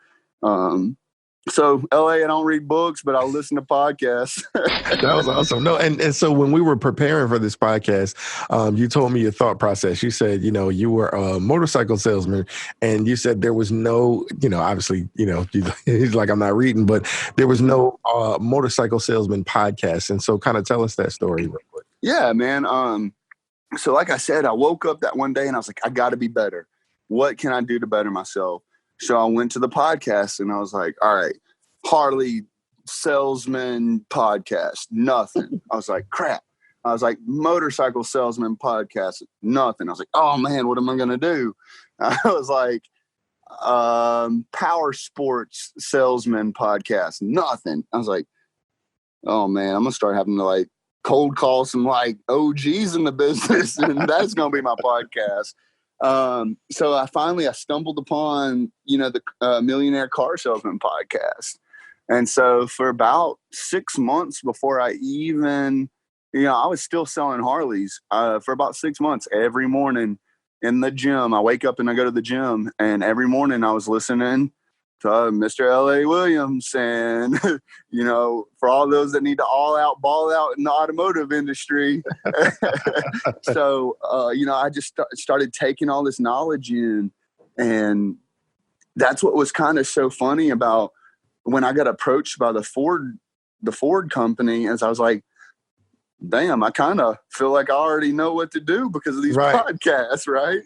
so LA, I don't read books, but I'll listen to podcasts. That was awesome. No, and so when we were preparing for this podcast, you told me your thought process. You said, you know, you were a motorcycle salesman, and you said there was no, you know, obviously, you know, he's like, I'm not reading, but there was no motorcycle salesman podcast. And so kind of tell us that story real quick. Yeah, man. So like I said, I woke up that one day and I was like, I got to be better. What can I do to better myself? So I went to the podcast and I was like, all right, Harley salesman podcast, nothing. I was like, crap. I was like, motorcycle salesman podcast, nothing. I was like, oh man, what am I going to do? I was like, power sports salesman podcast, nothing. I was like, oh man, I'm going to start having to like cold call some like OGs in the business, and that's going to be my podcast. So I stumbled upon, you know, the Millionaire Car Salesman podcast. And so for about 6 months before I even, you know, I was still selling Harleys, for about 6 months, every morning in the gym. I wake up and I go to the gym, and every morning I was listening to Mr. L.A. Williams. And, you know, for all those that need to ball out in the automotive industry. So, you know, I just started taking all this knowledge in. And that's what was kind of so funny about when I got approached by the Ford company, as I was like, damn, I kind of feel like I already know what to do because of these podcasts, right?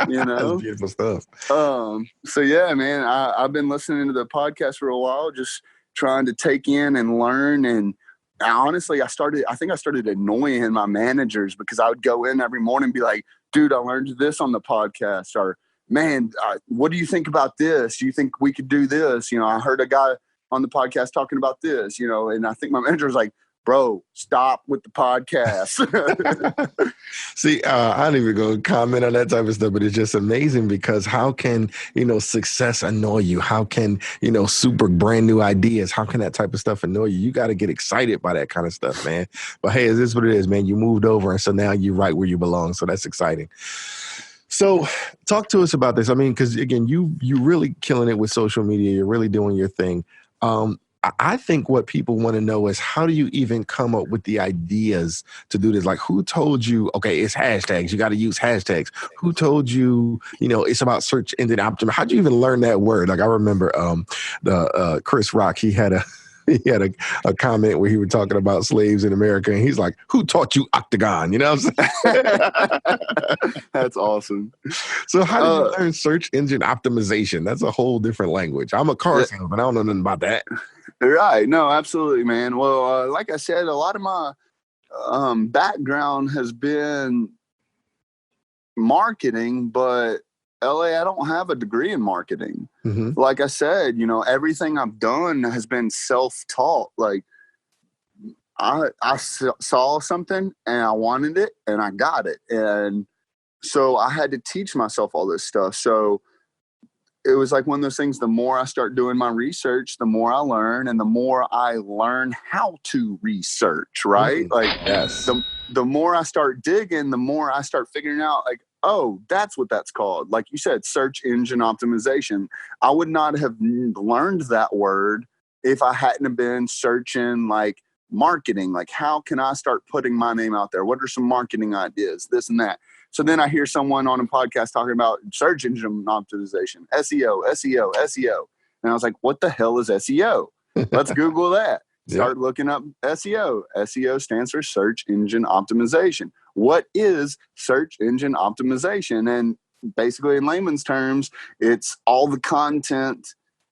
You know, that's beautiful stuff. So yeah, man, I've been listening to the podcast for a while, just trying to take in and learn. And honestly, I think I started annoying my managers because I would go in every morning and be like, dude, I learned this on the podcast, or man, what do you think about this? Do you think we could do this? You know, I heard a guy on the podcast talking about this, you know, and I think my manager was like, bro, stop with the podcast. See, I don't even go comment on that type of stuff, but it's just amazing because how can, you know, success annoy you? How can, you know, super brand new ideas, how can that type of stuff annoy you? You got to get excited by that kind of stuff, man. But hey, is this what it is, man? You moved over, and so now you're right where you belong. So that's exciting. So talk to us about this. I mean, because again, you really killing it with social media. You're really doing your thing. I think what people want to know is, how do you even come up with the ideas to do this? Like, who told you, okay, it's hashtags, you got to use hashtags. Who told you, you know, it's about search engine optimization? How'd you even learn that word? Like, I remember Chris Rock, he had a comment where he was talking about slaves in America, and he's like, who taught you octagon? You know what I'm saying? That's awesome. So how did you learn search engine optimization? That's a whole different language. I'm a car salesman. I don't know nothing about that. Right. No, absolutely, man. Well, like I said, a lot of my background has been marketing, but LA, I don't have a degree in marketing. Mm-hmm. Like I said, you know, everything I've done has been self-taught. Like I saw something and I wanted it and I got it. And so I had to teach myself all this stuff. So it was like one of those things, the more I start doing my research, the more I learn, and the more I learn how to research, right? Like yes. The more I start digging, the more I start figuring out, like, oh, that's what that's called. Like you said, search engine optimization. I would not have learned that word if I hadn't have been searching like marketing. Like, how can I start putting my name out there? What are some marketing ideas? This and that. So then I hear someone on a podcast talking about search engine optimization, SEO. And I was like, what the hell is SEO? Let's Google that. Start looking up SEO. SEO stands for search engine optimization. What is search engine optimization? And basically, in layman's terms, it's all the content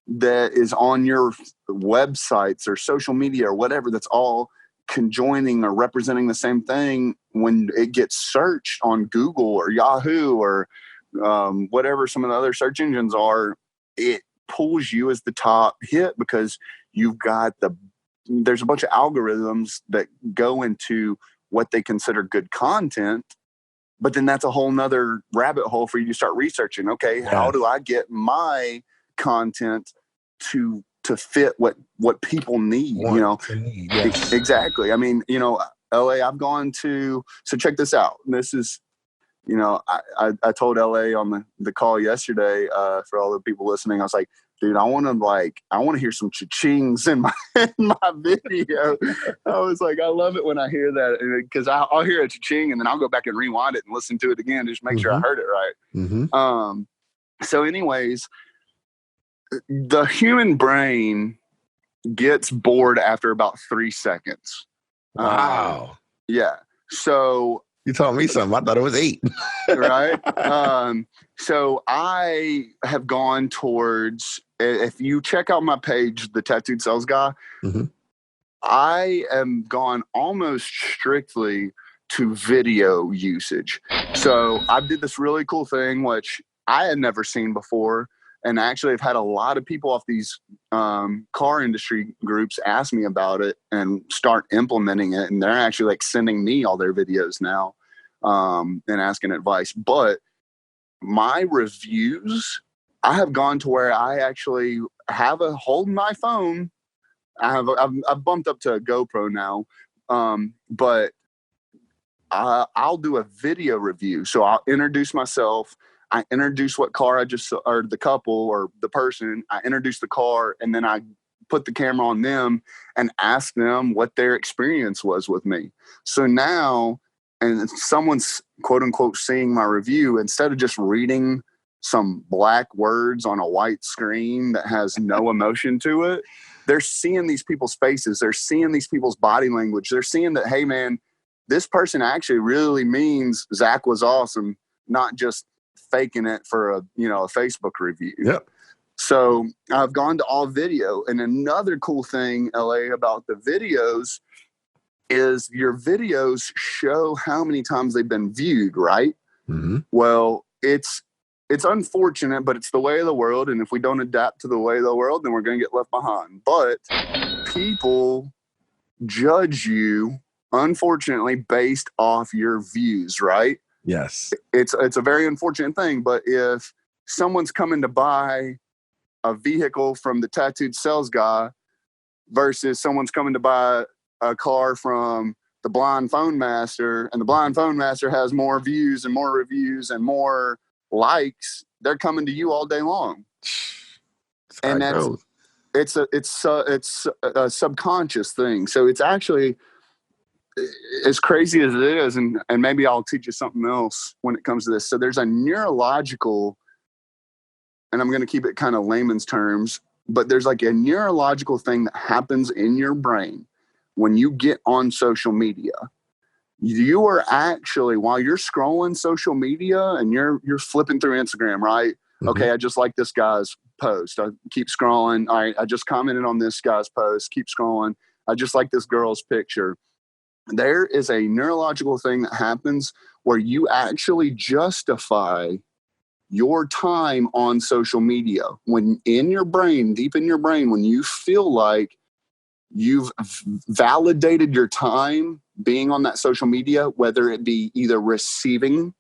that is on your websites or social media or whatever, that's all conjoining or representing the same thing. When it gets searched on Google or Yahoo or whatever some of the other search engines are, it pulls you as the top hit because you've got there's a bunch of algorithms that go into what they consider good content, but then that's a whole nother rabbit hole for you to start researching. Okay, how do I get my content to fit what people need, you know? Exactly. I mean, you know, LA, I've gone to, so check this out. This is, you know, I told LA on the call yesterday, for all the people listening, I was like, dude, I want to hear some cha-chings in my video. I was like, I love it when I hear that, because I'll hear a cha-ching and then I'll go back and rewind it and listen to it again, just make sure I heard it right. Mm-hmm. So anyways, the human brain gets bored after about 3 seconds. Wow. Yeah. So you taught me something. I thought it was 8. Right. So I have gone towards, if you check out my page, The Tattooed Sales Guy, I am gone almost strictly to video usage. So I did this really cool thing, which I had never seen before. And actually, I've had a lot of people off these car industry groups ask me about it and start implementing it. And they're actually like sending me all their videos now and asking advice. But my reviews, I have gone to where I actually have hold my phone. I've bumped up to a GoPro now, but I'll do a video review. So I'll introduce myself. I introduce what car or the couple or the person. I introduce the car, and then I put the camera on them and ask them what their experience was with me. So now, and someone's quote unquote seeing my review, instead of just reading some black words on a white screen that has no emotion to it, they're seeing these people's faces. They're seeing these people's body language. They're seeing that, hey man, this person actually really means Zack was awesome, not just faking it for a Facebook review. Yep. So I've gone to all video. And another cool thing, LA, about the videos is your videos show how many times they've been viewed, right? Mm-hmm. Well, it's unfortunate, but it's the way of the world. And if we don't adapt to the way of the world, then we're going to get left behind. But people judge you, unfortunately, based off your views, right? Yes. It's a very unfortunate thing. But if someone's coming to buy a vehicle from the tattooed sales guy versus someone's coming to buy a car from the blind phone master, and the blind phone master has more views and more reviews and more likes, they're coming to you all day long. And it's a subconscious thing. So it's actually, as crazy as it is, and maybe I'll teach you something else when it comes to this. So there's a neurological, and I'm going to keep it kind of layman's terms, but there's like a neurological thing that happens in your brain when you get on social media. You are actually, while you're scrolling social media and you're flipping through Instagram, right? Mm-hmm. Okay, I just like this guy's post. I keep scrolling. All right, I just commented on this guy's post. Keep scrolling. I just like this girl's picture. There is a neurological thing that happens where you actually justify your time on social media. When in your brain, deep in your brain, when you feel like you've validated your time being on that social media, whether it be either receiving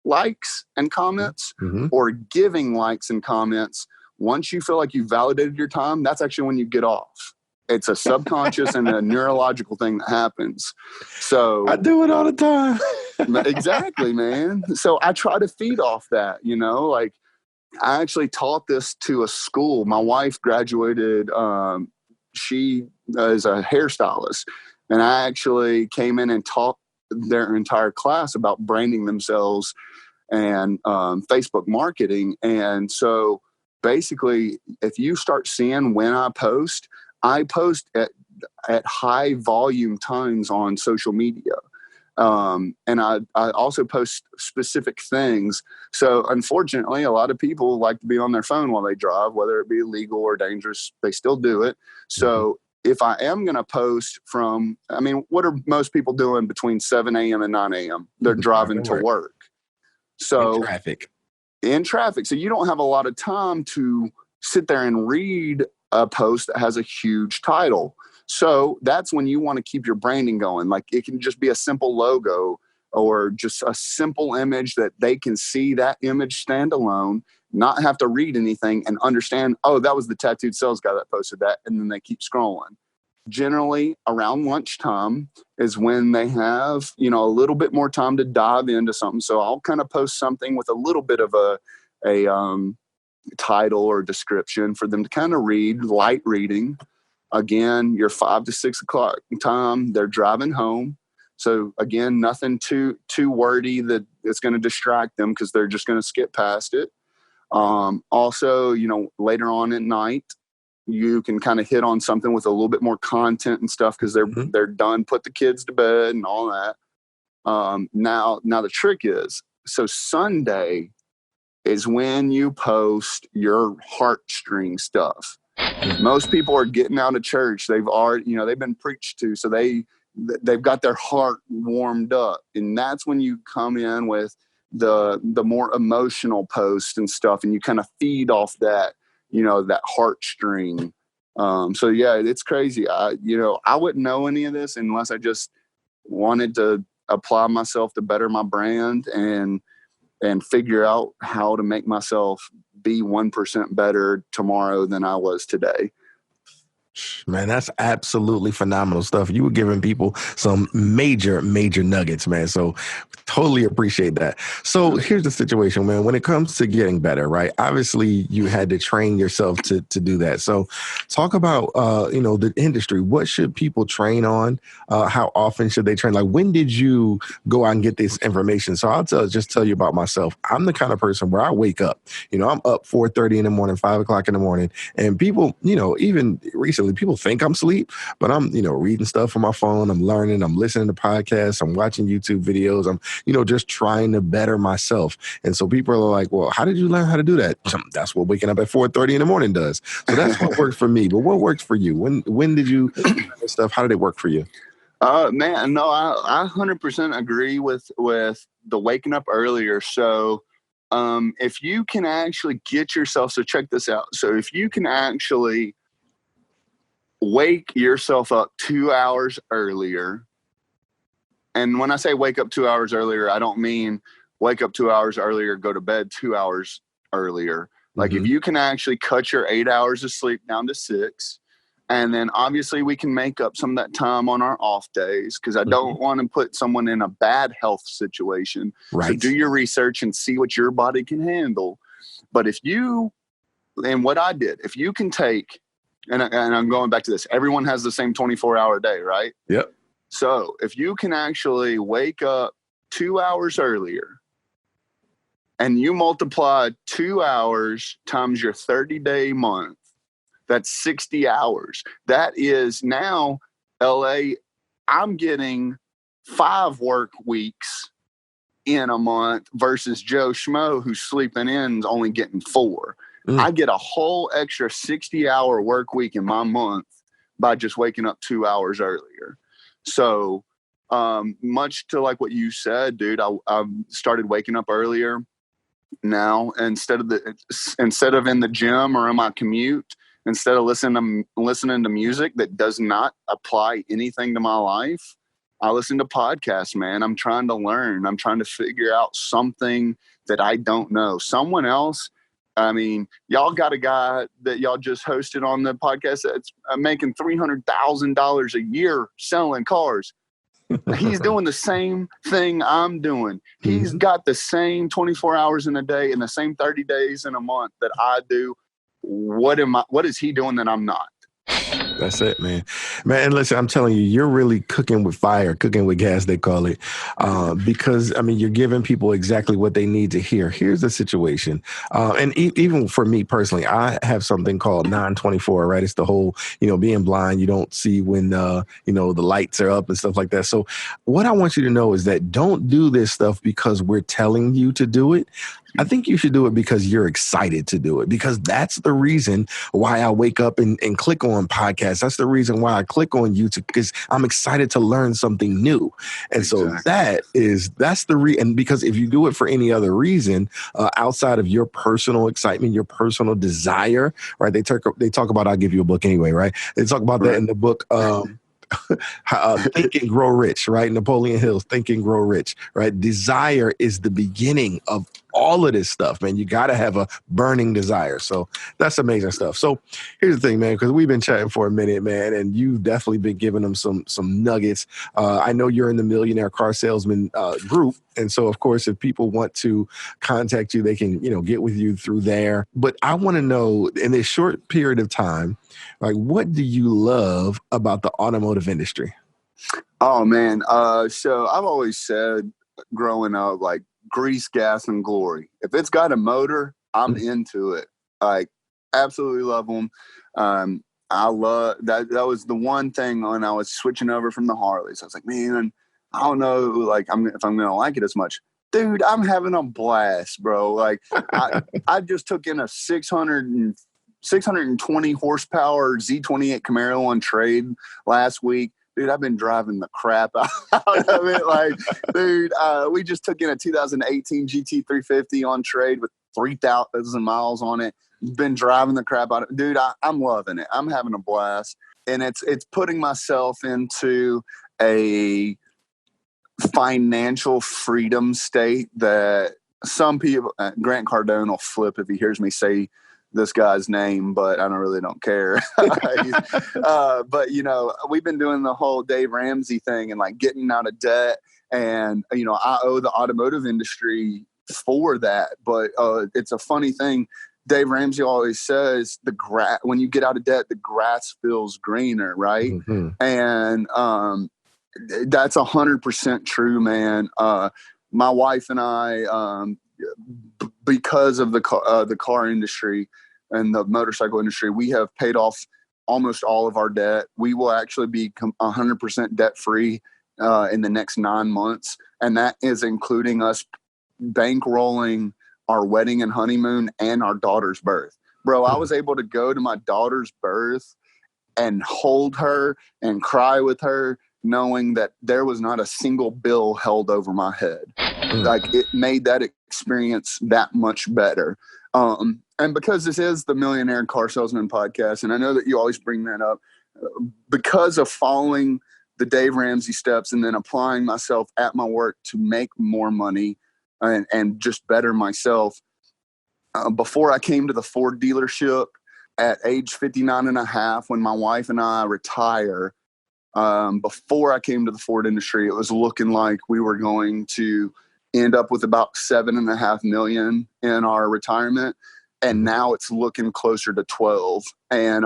likes and comments mm-hmm. or giving likes and comments, once you feel like you've validated your time, that's actually when you get off. It's a subconscious and a neurological thing that happens. So I do it all the time. Exactly, man. So I try to feed off that, like I actually taught this to a school. My wife graduated, she is a hairstylist, and I actually came in and taught their entire class about branding themselves and Facebook marketing. And so basically, if you start seeing when I post at high volume times on social media. And I also post specific things. So unfortunately, a lot of people like to be on their phone while they drive, whether it be illegal or dangerous, they still do it. So if I am going to post what are most people doing between 7 a.m. and 9 a.m.? They're driving to work. So in traffic. So you don't have a lot of time to sit there and read a post that has a huge title. So that's when you want to keep your branding going. Like it can just be a simple logo or just a simple image that they can see that image standalone, not have to read anything and understand, oh, that was the tattooed sales guy that posted that. And then they keep scrolling. Generally around lunchtime is when they have, a little bit more time to dive into something. So I'll kind of post something with a little bit of a title or description for them to kind of read, light reading. Again, your 5 to 6 o'clock time, they're driving home. So again, nothing too wordy that it's going to distract them because they're just going to skip past it. Also, later on at night, you can kind of hit on something with a little bit more content and stuff because they're done, put the kids to bed and all that. Now the trick is, so Sunday is when you post your heartstring stuff. Most people are getting out of church. They've already, they've been preached to, so they've got their heart warmed up, and that's when you come in with the more emotional posts and stuff, and you kind of feed off that, that heartstring. So yeah, it's crazy. I wouldn't know any of this unless I just wanted to apply myself to better my brand and figure out how to make myself be 1% better tomorrow than I was today. Man, that's absolutely phenomenal stuff. You were giving people some major, major nuggets, man. So totally appreciate that. So here's the situation, man. When it comes to getting better, right? Obviously, you had to train yourself to do that. So talk about, the industry. What should people train on? How often should they train? Like, when did you go out and get this information? So I'll just tell you about myself. I'm the kind of person where I wake up. I'm up 4:30 in the morning, 5 o'clock in the morning. And people, even recently, literally, people think I'm asleep, but I'm, reading stuff on my phone. I'm learning, I'm listening to podcasts, I'm watching YouTube videos. I'm, just trying to better myself. And so people are like, well, how did you learn how to do that? That's what waking up at 4:30 in the morning does. So that's what worked for me. But what worked for you? When did you learn this stuff? How did it work for you? Man, no, I 100% agree with the waking up earlier. So, if you can actually get yourself, so check this out. So if you can actually wake yourself up 2 hours earlier, and when I say wake up 2 hours earlier, I don't mean wake up 2 hours earlier, go to bed 2 hours earlier. Like if you can actually cut your 8 hours of sleep down to 6, and then obviously we can make up some of that time on our off days, because I don't want to put someone in a bad health situation. Right. So do your research and see what your body can handle. But and what I did, if you can take, and I'm going back to this, everyone has the same 24-hour day, right? Yep. So if you can actually wake up 2 hours earlier, and you multiply 2 hours times your 30-day month, that's 60 hours. That is now, LA, I'm getting 5 work weeks in a month versus Joe Schmo who's sleeping in is only getting 4. I get a whole extra 60-hour work week in my month by just waking up 2 hours earlier. So much to like what you said, dude, I've started waking up earlier now. Instead of in the gym or in my commute, instead of listening to music that does not apply anything to my life, I listen to podcasts, man. I'm trying to learn. I'm trying to figure out something that I don't know. Someone else, I mean, y'all got a guy that y'all just hosted on the podcast that's making $300,000 a year selling cars. He's doing the same thing I'm doing. He's got the same 24 hours in a day and the same 30 days in a month that I do. What is he doing that I'm not? That's it, man. And listen, I'm telling you, you're really cooking with fire, cooking with gas, they call it. Because, I mean, you're giving people exactly what they need to hear. Here's the situation. And even for me personally, I have something called 924, right? It's the whole, being blind. You don't see when, the lights are up and stuff like that. So what I want you to know is that don't do this stuff because we're telling you to do it. I think you should do it because you're excited to do it, because that's the reason why I wake up and click on podcasts. That's the reason why I click on YouTube, because I'm excited to learn something new. And so that's the reason. Because if you do it for any other reason, outside of your personal excitement, your personal desire, right? They talk about, I'll give you a book anyway, right? They talk about that in the book, Think and Grow Rich, right? Napoleon Hill's Think and Grow Rich, right? Desire is the beginning of all of this stuff, man. You got to have a burning desire. So that's amazing stuff. So here's the thing, man, because we've been chatting for a minute, man, and you've definitely been giving them some nuggets. I know you're in the Millionaire Car Salesman group. And so, of course, if people want to contact you, they can, get with you through there. But I want to know, in this short period of time, like, what do you love about the automotive industry? Oh, man. So I've always said growing up, like, grease, gas, and glory. If it's got a motor, I'm into it. Like, absolutely love them. I love that. That was the one thing when I was switching over from the Harleys. I was like, man, I don't know, like, if I'm going to like it as much. Dude, I'm having a blast, bro. Like, I just took in a 620 horsepower Z28 Camaro on trade last week. Dude, I've been driving the crap out of it. Like, dude, we just took in a 2018 GT350 on trade with 3,000 miles on it. Been driving the crap out of it. Dude, I'm loving it. I'm having a blast. And it's putting myself into a financial freedom state that some people, Grant Cardone will flip if he hears me say this guy's name, but I don't care. But we've been doing the whole Dave Ramsey thing and like getting out of debt, and I owe the automotive industry for that. But it's a funny thing. Dave Ramsey always says when you get out of debt, the grass feels greener, right? And that's 100% true, man. My wife and I, because of the car industry and the motorcycle industry, we have paid off almost all of our debt. We will actually be 100% debt free in the next 9 months. And that is including us bankrolling our wedding and honeymoon and our daughter's birth. Bro, I was able to go to my daughter's birth and hold her and cry with her, knowing that there was not a single bill held over my head. Like, it made that experience that much better. And because this is the Millionaire Car Salesman podcast, and I know that you always bring that up, because of following the Dave Ramsey steps and then applying myself at my work to make more money and just better myself. Before I came to the Ford dealership at age 59 and a half, when my wife and I retire, before I came to the Ford industry, it was looking like we were going to end up with about $7.5 million in our retirement. And now it's looking closer to 12. And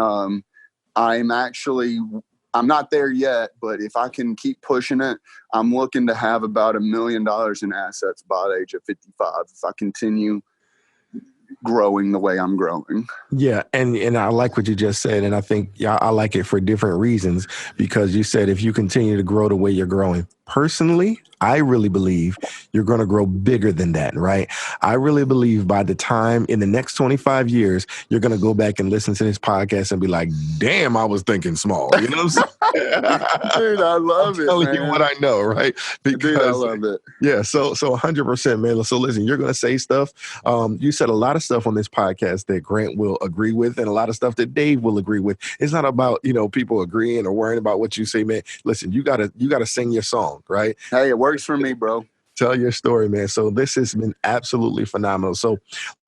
I'm not there yet, but if I can keep pushing it, I'm looking to have about $1 million in assets by the age of 55 if I continue growing the way I'm growing. Yeah. And I like what you just said. And I think I like it for different reasons, because you said if you continue to grow the way you're growing. Personally, I really believe you're going to grow bigger than that, right? I really believe by the time in the next 25 years, you're going to go back and listen to this podcast and be like, damn, I was thinking small. You know what I'm saying? Dude, I love it, telling man. you what I know, right? Because, dude, I love it. Yeah, so 100%, man. So listen, you're going to say stuff. You said a lot of stuff on this podcast that Grant will agree with, and a lot of stuff that Dave will agree with. It's not about, people agreeing or worrying about what you say, man. Listen, you gotta sing your song, right? Hey, it works for me, bro. Tell your story, man. So this has been absolutely phenomenal. So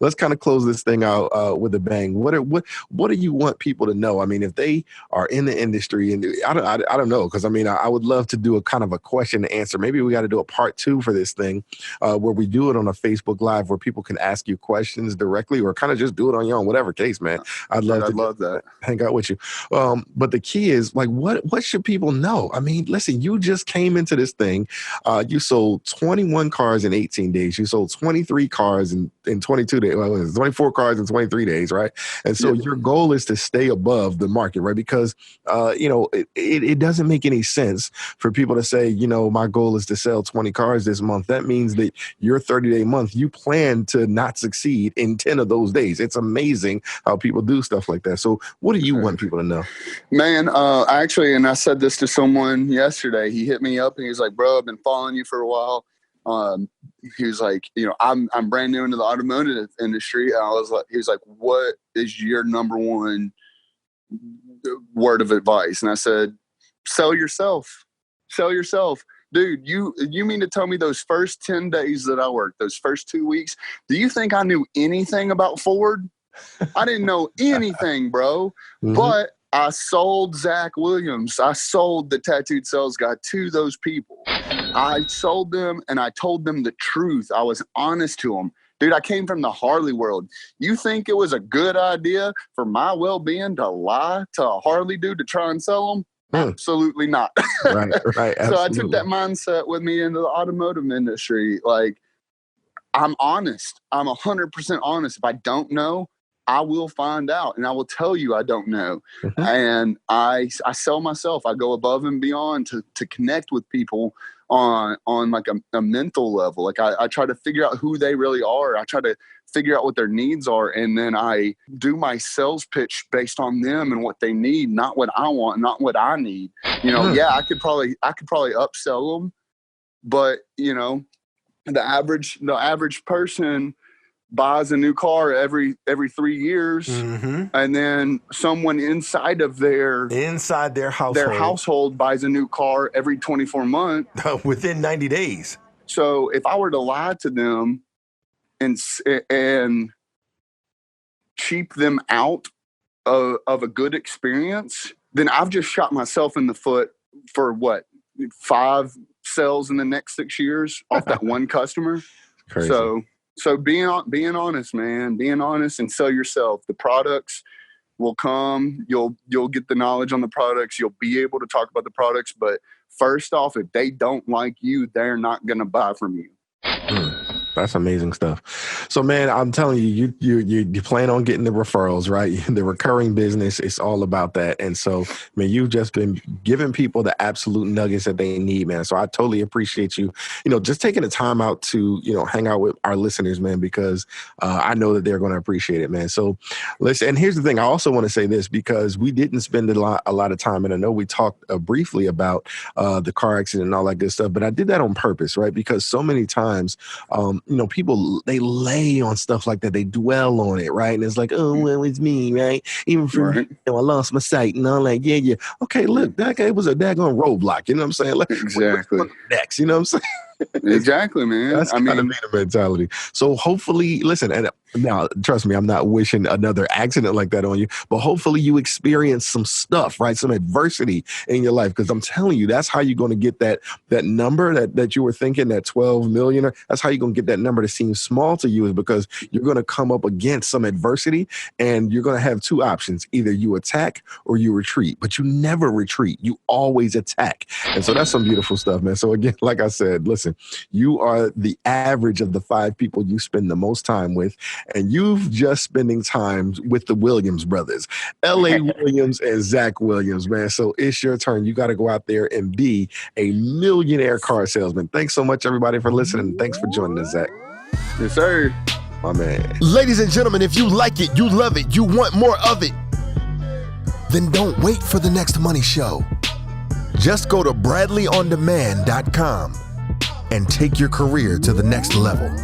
let's kind of close this thing out with a bang. What do you want people to know? I mean, if they are in the industry, and I don't know, because I would love to do a kind of a question and answer. Maybe we got to do a part 2 for this thing, where we do it on a Facebook Live where people can ask you questions directly, or kind of just do it on your own, whatever case, man. I'd love that. Hang out with you. But the key is, like, what should people know? I mean, listen, you just came into this thing. You sold 21 cars in 18 days. You sold 23 cars in 22 days. Well, it was 24 cars in 23 days, right? And so your goal is to stay above the market, right? Because, it doesn't make any sense for people to say, my goal is to sell 20 cars this month. That means that your 30-day month, you plan to not succeed in 10 of those days. It's amazing how people do stuff like that. So what do you want people to know? Man, actually, and I said this to someone yesterday. He hit me up and he's like, bro, I've been following you for a while. He was like, I'm brand new into the automotive industry. And he was like, what is your number one word of advice? And I said, sell yourself. Dude, you mean to tell me those first 10 days that I worked, those first 2 weeks, do you think I knew anything about Ford? I didn't know anything, bro. Mm-hmm. But I sold Zack Williams. I sold the tattooed sales guy to those people. I sold them and I told them the truth. I was honest to them. Dude, I came from the Harley world. You think it was a good idea for my well-being to lie to a Harley dude to try and sell them? Absolutely not. Right. Absolutely. So I took that mindset with me into the automotive industry. Like, I'm honest. I'm 100% honest. If I don't know, I will find out, and I will tell you I don't know. Mm-hmm. And I sell myself. I go above and beyond to connect with people on like a mental level. Like I try to figure out who they really are. I try to figure out what their needs are, and then I do my sales pitch based on them and what they need, not what I want, not what I need. Yeah, I could probably upsell them, but the average person buys a new car every 3 years, mm-hmm. and then someone inside their household buys a new car every 24 months within 90 days. So if I were to lie to them and cheap them out of a good experience, then I've just shot myself in the foot for what, 5 sales in the next 6 years off that one customer. Crazy. So being honest, man, being honest, and sell yourself. The products will come. You'll get the knowledge on the products. You'll be able to talk about the products. But first off, if they don't like you, they're not going to buy from you. That's amazing stuff. So, man, I'm telling you, you plan on getting the referrals, right? The recurring business, it's all about that. And so, man, you've just been giving people the absolute nuggets that they need, man. So I totally appreciate you, just taking the time out to, hang out with our listeners, man, because I know that they're going to appreciate it, man. So listen, and here's the thing. I also want to say this because we didn't spend a lot of time, and I know we talked briefly about the car accident and all that good stuff, but I did that on purpose, right? Because so many times, people, they lay on stuff like that. They dwell on it, right? And it's like, oh, well, it's me, right? Even for me, I lost my sight and all that. Yeah. Okay, look, that guy was a daggone roadblock. You know what I'm saying? Like, exactly. Next, you know what I'm saying? Exactly, man. That's kind of the mentality. So hopefully, listen, and now trust me, I'm not wishing another accident like that on you, but hopefully you experience some stuff, right? Some adversity in your life, because I'm telling you, that's how you're going to get that number that you were thinking, that 12 million. That's how you're going to get that number to seem small to you, is because you're going to come up against some adversity, and you're going to have two options: either you attack or you retreat. But you never retreat; you always attack. And so that's some beautiful stuff, man. So again, like I said, listen, you are the average of the 5 people you spend the most time with, and you've just spending time with the Williams brothers, L.A. Williams and Zack Williams, man. So it's your turn. You got to go out there and be a millionaire car salesman. Thanks so much, everybody, for listening. Thanks for joining us, Zack. Yes, sir. My man. Ladies and gentlemen, if you like it, you love it, you want more of it, then don't wait for the next money show. Just go to bradleyondemand.com and take your career to the next level.